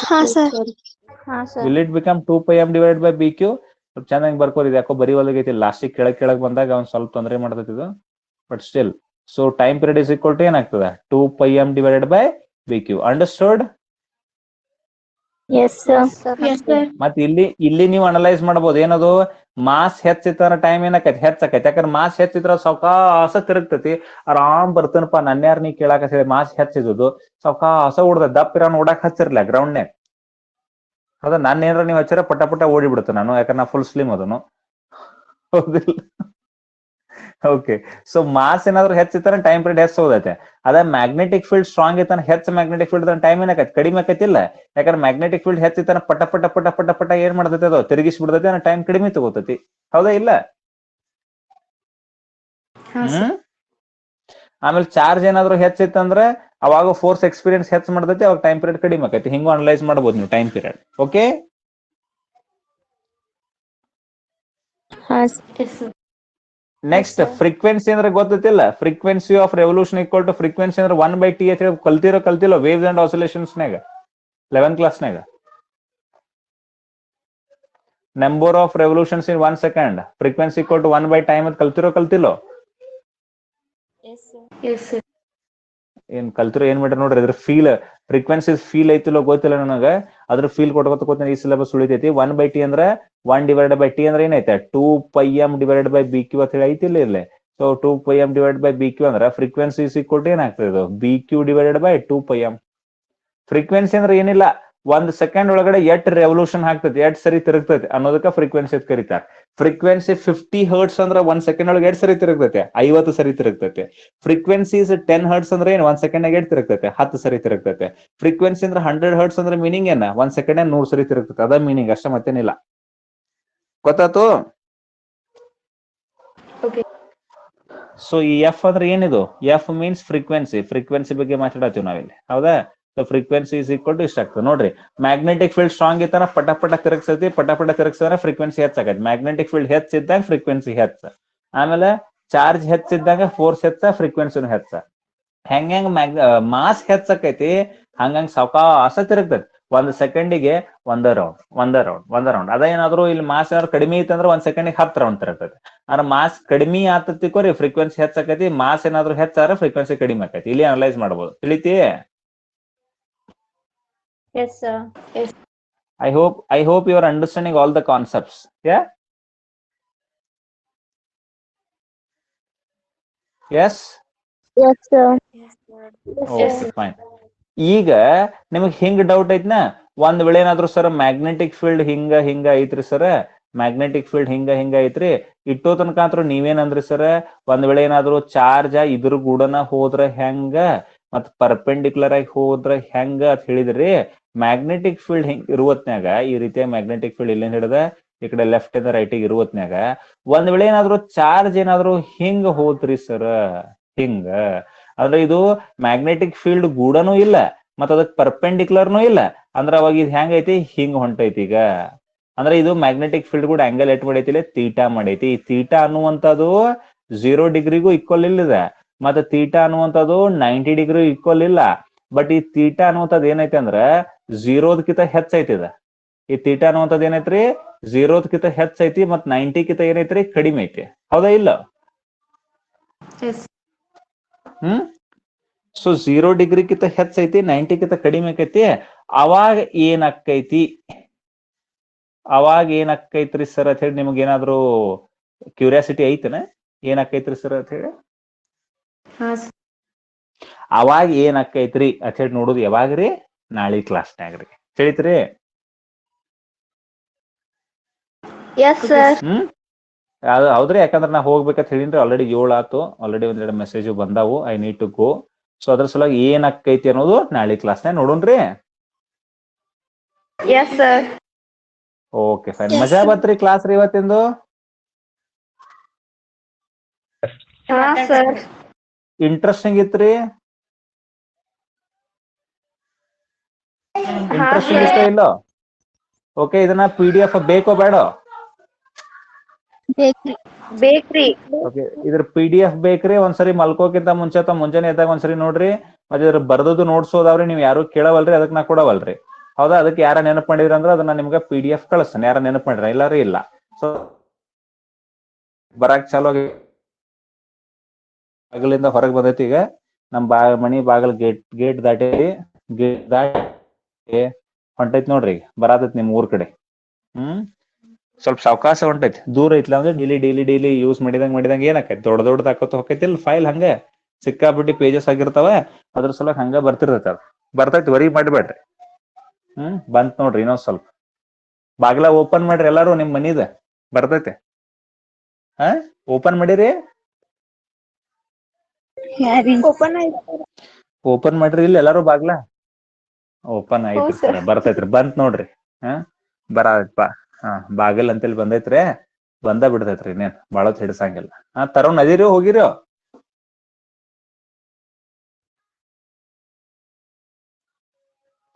Ha, sir. Will it become 2πm divide by BQ? ಸ್ವಲ್ಪ ಚೆನ್ನಾಗಿ ಬರ್ಕೋದಿದೆ, ಯಾಕೋ ಬರೀ ಒಳಗೈತಿ. ಲಾಸ್ಟಿಗೆ ಕೆಳಗ್ ಬಂದಾಗ ಒಂದ್ ಸ್ವಲ್ಪ ತೊಂದರೆ ಮಾಡ್ತೈತಿ ಇದು, but still. So time period is equal to ಏನಾಗ್ತದೆ? 2πm divided by BQ. Understood? Yes, sir. Yes, sir. ಮತ್ ಇಲ್ಲಿ ನೀವು ಅನಲೈಸ್ ಮಾಡಬಹುದು, ಏನದು? ಮಾಸ್ ಹೆಚ್ಚಿತ್ತಾರ ಟೈಮ್ ಏನಕೈತಿ? ಹೆಚ್ಚಾಕೈತಿ. ಯಾಕಂದ್ರೆ ಮಾಸ್ ಹೆಚ್ಚಿದ್ರ ಸಾವಕಾಶ ತಿರುಗ್ತೈತಿ, ಆರಾಮ್ ಬರ್ತನಪ್ಪ. ನನ್ಯಾರ ನೀ ಕೇಳಾಕ ಮಾಸ್ ಹೆಚ್ಚಿದ್ದು ಸಾವಕಾಶ ಉಡ್ದ ದಪ್ಪಿರ ನೋಡಕ್ ಹಚ್ಚಿರ್ಲ ಗ್ರೌಂಡ್ನ್ಯಾಗ. ಹೌದಾ, ನಾನು ಏನಾರ ನೀವು ಹಚ್ಚಿರ ಪಟ ಓಡಿ ಬಿಡುತ್ತೆ ನಾನು, ಯಾಕಂದ್ರೆ ನಾ ಫುಲ್ ಸ್ಲಿಮ್ ಅದನ್ನು, ಹೌದಿಲ್ಲ? ಓಕೆ, ಸೊ ಮಾಸ್ ಏನಾದ್ರು ಹೆಚ್ಚಿತ್ತಾರ ಟೈಮ್ ಪೀರಿಯಡ್ ಹೆಚ್ಚು ಹೋದೈತೆ. ಅದ ಮ್ಯಾಗ್ನೆಟಿಕ್ ಫೀಲ್ಡ್ ಸ್ಟ್ರಾಂಗ್ ಇತ್ತಾನ ಹೆಚ್ಚು ಮ್ಯಾಗ್ನೆಟಿಕ್ ಫೀಲ್ಡ್ ಟೈಮ್ ಏನಕೈತಿ? ಕಡಿಮೆ ಆಕೈತಿಲ್ಲ? ಯಾಕಂದ್ರೆ ಮ್ಯಾಗ್ನೆಟಿಕ್ ಫೀಲ್ಡ್ ಹೆಚ್ಚಿತ್ತಾನ ಪಟ ಏನ್ ಮಾಡ್ತೈತಿ? ಅದು ತಿರುಗಿಸಿ ಬಿಡ್ತೈತಿ, ಟೈಮ್ ಕಡಿಮೆ ತಗೋತೈತಿ, ಹೌದಾ ಇಲ್ಲ? ಆಮೇಲೆ ಚಾರ್ಜ್ ಏನಾದ್ರು ಹೆಚ್ಚಿತ್ತಂದ್ರೆ ಅವಾಗ ಫೋರ್ಸ್ ಎಕ್ಸ್ಪೀರಿಯನ್ಸ್ ಹೆಚ್ಚು ಮಾಡ್ತೈತಿ, ಅವಾಗ ಟೈಮ್ ಪೀರಿಯಡ್ ಕಡಿಮೆ ಆಕೈತಿ. ಹಿಂಗೂ ಅನಲೈಸ್ ಮಾಡಬಹುದು ನೀವು time period. Okay, next frequency ಅಂದ್ರೆ ಗೊತ್ತಿಲ್ಲ? Frequency of revolution equal to frequency ಅಂದ್ರೆ 1/T ಅಂತ ಹೇಳಿ ಕಲ್ತಿಲ್ಲ ವೇವ್ಸ್ ಅಂಡ್ ಆಸಿಲೇಷನ್ಸ್ ನಾಗ 11th ಕ್ಲಾಸ್ನಾಗ. Number of revolutions in 1 second frequency equal to 1/time ಅಂತ ಕಲ್ತಿಲ್ಲೋ? ಏನ್ ಕಲ್ತಿರೋ ಏನ್ ಮಾಡ್ರಿ ನೋಡ್ರಿ, ಇದ್ರ ಫೀಲ್ ಫ್ರೀಕ್ವೆನ್ಸಿ ಫೀಲ್ ಐತಿಲ್ಲೋ ಗೊತ್ತಿಲ್ಲ ನನಗ. ಅದ್ರ ಫೀಲ್ ಕೊಟ್ಕೋತ ಈ ಸಿಲೆಬಸ್ ಉಳಿತೈತಿ. 1/T ಅಂದ್ರೆ 1/T ಅಂದ್ರೆ ಏನೈತೆ? 2πm ಡಿವೈಡೆಡ್ ಬೈ BQ ಅಂತ ಹೇಳಿ ಐತಿಲ್ಲ ಇರ್ಲಿ. So 2πm divide by BQ ಅಂದ್ರೆ ಫ್ರೀಕ್ವೆನ್ಸಿ ಇಸ್ ಈಕ್ವಲ್ ಟು ಏನಾಗ್ತದೆ? ಇದು BQ divided by 2πm. Frequency ಅಂದ್ರೆ ಏನಿಲ್ಲ, 1 ಸೆಕೆಂಡ್ ಒಳಗಡೆ ಎಟ್ ರೆವಲ್ಯೂಷನ್ ಆಗ್ತೈತಿ, ಎಟ್ ಸರಿ ತಿರುಗ್ತೈತಿ ಅನ್ನೋದಕ್ಕ ಫ್ರೀಕ್ವೆನ್ಸಿ ಅಂತ ಕರೀತಾರೆ. ಫ್ರೀಕ್ವೆನ್ಸಿ 50 ಹರ್ಟ್ಸ್ ಅಂದ್ರೆ 1 ಸೆಕೆಂಡ್ ಒಳಗೆ ಎಟ್ ಸರಿ ತಿರುಗ್ತೈತೆ? 50 ಸರಿ ತಿರುಗ್ತೈತೆ. ಫ್ರೀಕ್ವೆನ್ಸಿ 10 ಹರ್ಟ್ಸ್ ಅಂದ್ರೆ ಏನು? 1 ಸೆಕೆಂಡ್ ಎಟ್ ತಿರುಗ್ತೈತೆ? 10 ಸರಿ ತಿರುಗ್ತೈತೆ. ಫ್ರೀಕ್ವೆನ್ಸಿ ಅಂದ್ರೆ 100 ಹರ್ಟ್ಸ್ ಅಂದ್ರೆ ಮೀನಿಂಗ್ ಏನ? 1 ಸೆಕೆಂಡ್ 100 ಸರಿ ತಿರುಗ್ತೈತೆ, ಅದ ಮೀನಿಂಗ್ ಅಷ್ಟೇ, ಮತ್ತೇನಿಲ್ಲ. ಗೊತ್ತಾತು? ಸೊ ಈ ಎಫ್ ಅಂದ್ರೆ ಏನಿದು? ಎಫ್ ಮೀನ್ಸ್ ಫ್ರೀಕ್ವೆನ್ಸಿ ಬಗ್ಗೆ ಮಾತಾಡತ್ತೀವಿ ನಾವಿಲ್ಲಿ, ಹೌದಾ? So frequency is equal to ಇಷ್ಟ ಆಗ್ತದೆ ನೋಡ್ರಿ. ಮ್ಯಾಗ್ನೆಟಿಕ್ ಫೀಲ್ಡ್ ಸ್ಟ್ರಾಂಗ್ ಇತ್ತಾನ ಪಟ ತಿರುಗಿಸ್ತೈತಿ, ಪಟ ತಿರುಗಿಸಿದ್ರೆ ಫ್ರೀಕ್ವೆನ್ಸಿ ಹೆಚ್ಚಾಗತ್ತೆ. ಮ್ಯಾಗ್ನೆಟಿಕ್ ಫೀಲ್ಡ್ ಹೆಚ್ಚಿದ್ದಾಗ ಫ್ರೀಕ್ವೆನ್ಸಿ ಹೆಚ್ಚ. ಆಮೇಲೆ ಚಾರ್ಜ್ ಹೆಚ್ಚಿದ್ದಾಗ ಫೋರ್ಸ್ ಹೆಚ್ಚ, ಫ್ರೀಕ್ವೆನ್ಸಿನೂ ಹೆಚ್ಚ. ಹೆಂಗ್ ಮಾಸ್ ಹೆಚ್ಚಕೈತಿ ಹಂಗಂಗ್ ಸಾವಕಾಶ ತಿರುಗ್ತೈತಿ. 1 ಸೆಕೆಂಡಿಗೆ ಒಂದ ರೌಂಡ್ ಅದೇನಾದ್ರು ಇಲ್ಲಿ ಮಾಸ್ ಏನಾದ್ರು ಕಡಿಮೆ ಐತಂದ್ರ 1 ಸೆಕೆಂಡಿಗೆ 10 ರೌಂಡ್ ತಿರುಗ್ತೈತಿ. ಅಂದ್ರೆ ಮಾಸ್ ಕಡಿಮೆ ಆತತಿಕೋರಿ ಫ್ರೀಕ್ವೆನ್ಸಿ ಹೆಚ್ಚಾಕೈತಿ, ಮಾಸ್ ಏನಾದ್ರು ಹೆಚ್ಚಾದ್ರೆ ಫ್ರೀಕ್ವೆನ್ಸಿ ಕಡಿಮೆ ಆಕೈತಿ. ಇಲ್ಲಿ ಅನಲೈಸ್ ಮಾಡ್ಬೋದು. ತಿಳಿತಿ? Yes, sir. Yes. I hope you are understanding all the concepts. Yeah? Yes? Yes, sir. Okay, fine. ಈಗ ನಿಮಗ್ ಹಿಂಗ್ ಡೌಟ್ ಐತ್ನಾ, ಒಂದ್ ವೇಳೆ ಏನಾದ್ರು ಸರ್ ಮ್ಯಾಗ್ನೆಟಿಕ್ ಫೀಲ್ಡ್ ಹಿಂಗ ಐತ್ರಿ ಸರ್, ಮ್ಯಾಗ್ನೆಟಿಕ್ ಫೀಲ್ಡ್ ಹಿಂಗ ಐತ್ರಿ, ಇಟ್ಟೋ ತನಕ ನೀವೇನಂದ್ರಿ ಸರ್, ಒಂದ್ ವೇಳೆ ಏನಾದ್ರು ಚಾರ್ಜ್ ಇದ್ರ ಗೂಡನ ಹೋದ್ರ ಹೆಂಗ ಮತ್ ಪರ್ಪೆಂಡಿಕ್ಯುಲರ್ ಆಗಿ ಹೋದ್ರ ಹೆಂಗ ಅಂತ ಹೇಳಿದ್ರಿ. ಮ್ಯಾಗ್ನೆಟಿಕ್ ಫೀಲ್ಡ್ ಹಿಂಗ್ ಇರುವತ್ನ್ಯಾಗ ಈ ರೀತಿಯ ಮ್ಯಾಗ್ನೆಟಿಕ್ ಫೀಲ್ಡ್ ಇಲ್ಲೇನ್ ಹಿಡಿದ ಈ ಕಡೆ ಲೆಫ್ಟ್ ಇಂದ ರೈಟ್ ಗೆ ಇರುವತ್ನ್ಯಾಗ ಒಂದ್ ವೇಳೆ ಏನಾದ್ರು ಚಾರ್ಜ್ ಏನಾದ್ರು ಹಿಂಗ ಹೋದ್ರಿ ಸರ್, ಹಿಂಗ ಅಂದ್ರೆ ಇದು ಮ್ಯಾಗ್ನೆಟಿಕ್ ಫೀಲ್ಡ್ ಗೂಡನೂ ಇಲ್ಲ ಮತ್ತ ಅದಕ್ ಪರ್ಪೆಂಡಿಕ್ಯುಲರ್ನು ಇಲ್ಲ, ಅಂದ್ರ ಅವಾಗ ಇದು ಹೆಂಗೈತಿ ಹಿಂಗ್ ಹೊಂಟೈತಿ. ಈಗ ಅಂದ್ರೆ ಇದು ಮ್ಯಾಗ್ನೆಟಿಕ್ ಫೀಲ್ಡ್ ಕೂಡ ಆಂಗಲ್ ಎಟ್ ಮಾಡೈತಿ, ತೀಟಾ ಮಾಡೈತಿ. ಈ ತೀಟಾ ಅನ್ನುವಂಥದ್ದು 0 ಡಿಗ್ರಿಗೂ ಈಕ್ವಲ್ ಇಲ್ಲಿದೆ, ಮತ್ತೆ ತೀಟಾ ಅನ್ನುವಂಥದ್ದು 90 ಡಿಗ್ರಿ ಈಕ್ವಲ್ ಇಲ್ಲ. ಬಟ್ ಈ ತೀಟಾ ಅನ್ನುವಂಥದ್ದು ಏನೈತಿ ಅಂದ್ರ 0ಕಿಂತ ಹೆಚ್ಚೈತಿದ. ಈ ತೀಟಾ ಅನ್ನುವಂಥದ್ದು ಏನೈತ್ರಿ 0ಕಿಂತ ಹೆಚ್ಚೈತಿ, ಮತ್ 90ಕಿಂತ ಏನೈತ್ರಿ ಕಡಿಮೆ ಐತಿ. ಹೌದಾ ಇಲ್ಲ? Yes. ಸೊ 0 ಡಿಗ್ರಿಕಿಂತ ಹೆಚ್ಚೈತಿ, 90ಕಿಂತ ಕಡಿಮೆ ಆಕೈತಿ. ಅವಾಗ ಏನಾಕೈತ್ರಿ ಸರ್ ಅಂತ ಹೇಳಿ ನಿಮ್ಗೆ ಏನಾದ್ರು ಕ್ಯೂರಿಯಾಸಿಟಿ ಐತನ? ಏನಾಕೈತ್ರಿ ಸರ್ ಅಂತ ಹೇಳಿ ಹಾ sir. ಅವಾಗ ಏನಾಕೈತ್ರಿ ಅಂತ ಹೇಳಿ ನೋಡುದು ಯಾವಾಗ್ರಿ? ನಾಳೆ ಕ್ಲಾಸ್ನಾಗ್ರಿ. ತಿಳಿತ್ರಿ? Yes, sir. ಅದು ಹೌದ್ರಿ. ಯಾಕಂದ್ರೆ ನಾ ಹೋಗ್ಬೇಕಂತ ಹೇಳಿನ್ರಿ, ಆಲ್ರೆಡಿ 7 ಆತು, ಆಲ್ರೆಡಿ ಒಂದೆರಡು ಮೆಸೇಜ್ ಬಂದಾವು, I need to go. So ಅದ್ರ ಸಲುವಾಗಿ ಏನಾಕೈತಿ ಅನ್ನೋದು ನಾಳೆ ಕ್ಲಾಸ್ನಾಗ ನೋಡೋಣ್ರಿ. Yes, sir. Okay fine. ಮಜಾ ಬತ್ರಿ ಕ್ಲಾಸ್ ರೀ ಇವತ್ತಿಂದು? Sir. ಇಂಟ್ರೆಸ್ಟಿಂಗ್ ಇತ್ರಿ? ಇಂಟ್ರೆಸ್ಟಿಂಗ್ ಇಷ್ಟ ಇಲ್ಲೋ? ಓಕೆ, ಇದನ್ನ PDF ಬೇಕೋ ಬೇಡ? Bakery. ಓಕೆ, ಇದ್ರ PDF ಬೇಕ್ರಿ. ಒಂದ್ಸರಿ ಮಲ್ಕೋಕ್ಕಿಂತ ಮುಂಚೆ ಅಥವಾ ಮುಂಜಾನೆ ಎದ್ದಾಗ ಒಂದ್ಸರಿ ನೋಡ್ರಿ. ಮತ್ತೆ ಇದ್ರ ಬರ್ದದ್ದು ನೋಡ್ಸೋದಾವ್ರಿ, ನೀವ್ ಯಾರು ಕೇಳವಲ್ರಿ, ಅದಕ್ಕೆ ನಾ ಕೊಡವಲ್ರಿ. ಹೌದಾ? ಅದಕ್ಕೆ ಯಾರ ನೆನಪು ಮಾಡಿದ್ರ ಅಂದ್ರೆ ಅದನ್ನ ನಿಮ್ಗೆ PDF ಕಳಿಸ್ತೇನೆ. ಯಾರ ನೆನಪು ಮಾಡಿರ? ಇಲ್ಲಾರಿ ಇಲ್ಲ. ಸೊ ಬರಾಕ್ ಚಾಲು ಬಾಗಿಲಿಂದ ಹೊರಗೆ ಬಂದೈತಿ. ಈಗ ನಮ್ ಮನಿ ಬಾಗಲ್ ಗೇಟ್ ದಾಟಿ ಹೊಂಟೈತಿ ನೋಡ್ರಿ. ಈಗ ಬರಾತೈತಿ ನಿಮ್ ಊರ್ ಕಡೆ. ಸ್ವಲ್ಪ ಸಾವಕಾಶ ಹೊಂಟೈತಿ, ದೂರ ಐತ್ಲ ಅಂದ್ರೆ ಡೈಲಿ ಯೂಸ್ ಮಾಡಿದಂಗ ಏನಾಕೈತಿ, ದೊಡ್ಡದಾಕತ್ತ ಹೋಗೈತಿಲ್ ಫೈಲ್. ಹಂಗ ಸಿಕ್ಕಾಬಿಟ್ಟಿ ಪೇಜಸ್ ಆಗಿರ್ತಾವ, ಅದ್ರ ಸಲುವಾಗಿ ಹಂಗ ಬರ್ತಿರ್ತೈತಿ. ಅದು ಬರ್ತೈತಿ, ವರಿ ಮಾಡ್ಬೇಡ್ರಿ. ಬಂತ್ ನೋಡ್ರಿ. ಇನ್ನೊಂದ್ ಸ್ವಲ್ಪ ಬಾಗ್ಲ ಓಪನ್ ಮಾಡ್ರಿ ಎಲ್ಲಾರು, ನಿಮ್ ಮನಿದ ಬರ್ತೈತಿ. ಓಪನ್ ಮಾಡಿರಿ. ಓಪನ್ ಮಾಡ್ರಿ ಇಲ್ಲ ಎಲ್ಲಾರು ಬಾಗ್ಲ ಓಪನ್ ಐತ್ರಿ ಸರ್. ಬರ್ತೈತ್ರಿ, ಬಂತ್ ನೋಡ್ರಿ. ಬರಾತ್ಪಾ. ಬಾಗಿಲ್ ಅಂತೇಳಿ ಬಂದೈತ್ರಿ, ಬಂದ ಬಿಡ್ತೈತ್ರಿ. ಇನ್ನೇನ್ ಬಾಳತ್ ಹಿಡ್ಸಂಗಿಲ್ಲ. ತರುಣ್ ಅದಿರಿ? ಹೋಗಿರೋ?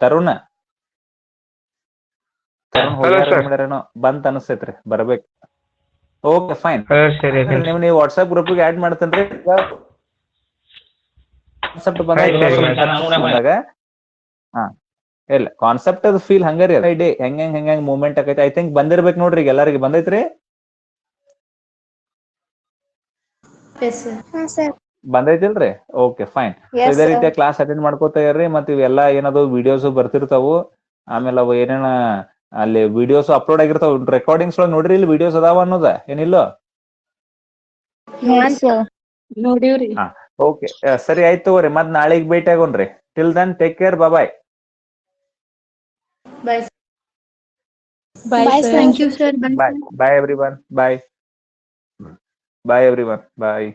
ತರುಣ ಹೋಗ್ಯಾರೇನೋ, ಬಂತ್ ಅನಸ್ತೈತ್ರಿ, ಬರ್ಬೇಕು. Okay fine. ನೀವು ವಾಟ್ಸ್ಆಪ್ ಗ್ರೂಪ್ಗೆ ಆಡ್ ಮಾಡ್ತೇನ್ರಿ. ಕಾನ್ಸೆಪ್ಟ್ ಬಂದಾಗ ಇಲ್ಲ, ಕಾನ್ಸೆಪ್ಟ್ ಅದು ಫೀಲ್ ಹಂಗಾರಿ. ಹೆಂಗ್ ಮೂವ್ಮೆಂಟ್ ಆಕೈತಿ. ಐ ಥಿಂಕ್ ಬಂದಿರ್ಬೇಕು ನೋಡ್ರಿ. ಈಗ ಎಲ್ಲರಿಗೆ ಬಂದೈತ್ರಿ? ಬಂದೈತಿಲ್ರಿ? Okay fine. ಇದೇ ರೀತಿಯ ಕ್ಲಾಸ್ ಅಟೆಂಡ್ ಮಾಡ್ಕೋತ ಇರ್ರಿ. ಮತ್ತೆ ಇವೆಲ್ಲ ಏನದು ವಿಡಿಯೋಸ್ ಬರ್ತಿರ್ತಾವು. ಆಮೇಲೆ ಅವು ಏನೇನ ಅಲ್ಲಿ ವಿಡಿಯೋಸ್ ಅಪ್ಲೋಡ್ ಆಗಿರ್ತಾವ, ರೆಕಾರ್ಡಿಂಗ್ಸ್ ನೋಡ್ರಿ. ಇಲ್ಲಿ ವಿಡಿಯೋಸ್ ಅದಾವ ಅನ್ನೋದ ಏನಿಲ್ಲ? ನೋಡಿವ್ರಿ. ಓಕೆ ಸರಿ, ಆಯ್ತು ತಗೋರಿ. ಮತ್ ನಾಳೆಗ್ ಭೇಟಿ ಆಗೋಣ್ರಿ. Till then take care. Bye. Bye. Bye, sir. Thank you, sir. Bye everyone. Bye everyone. Bye.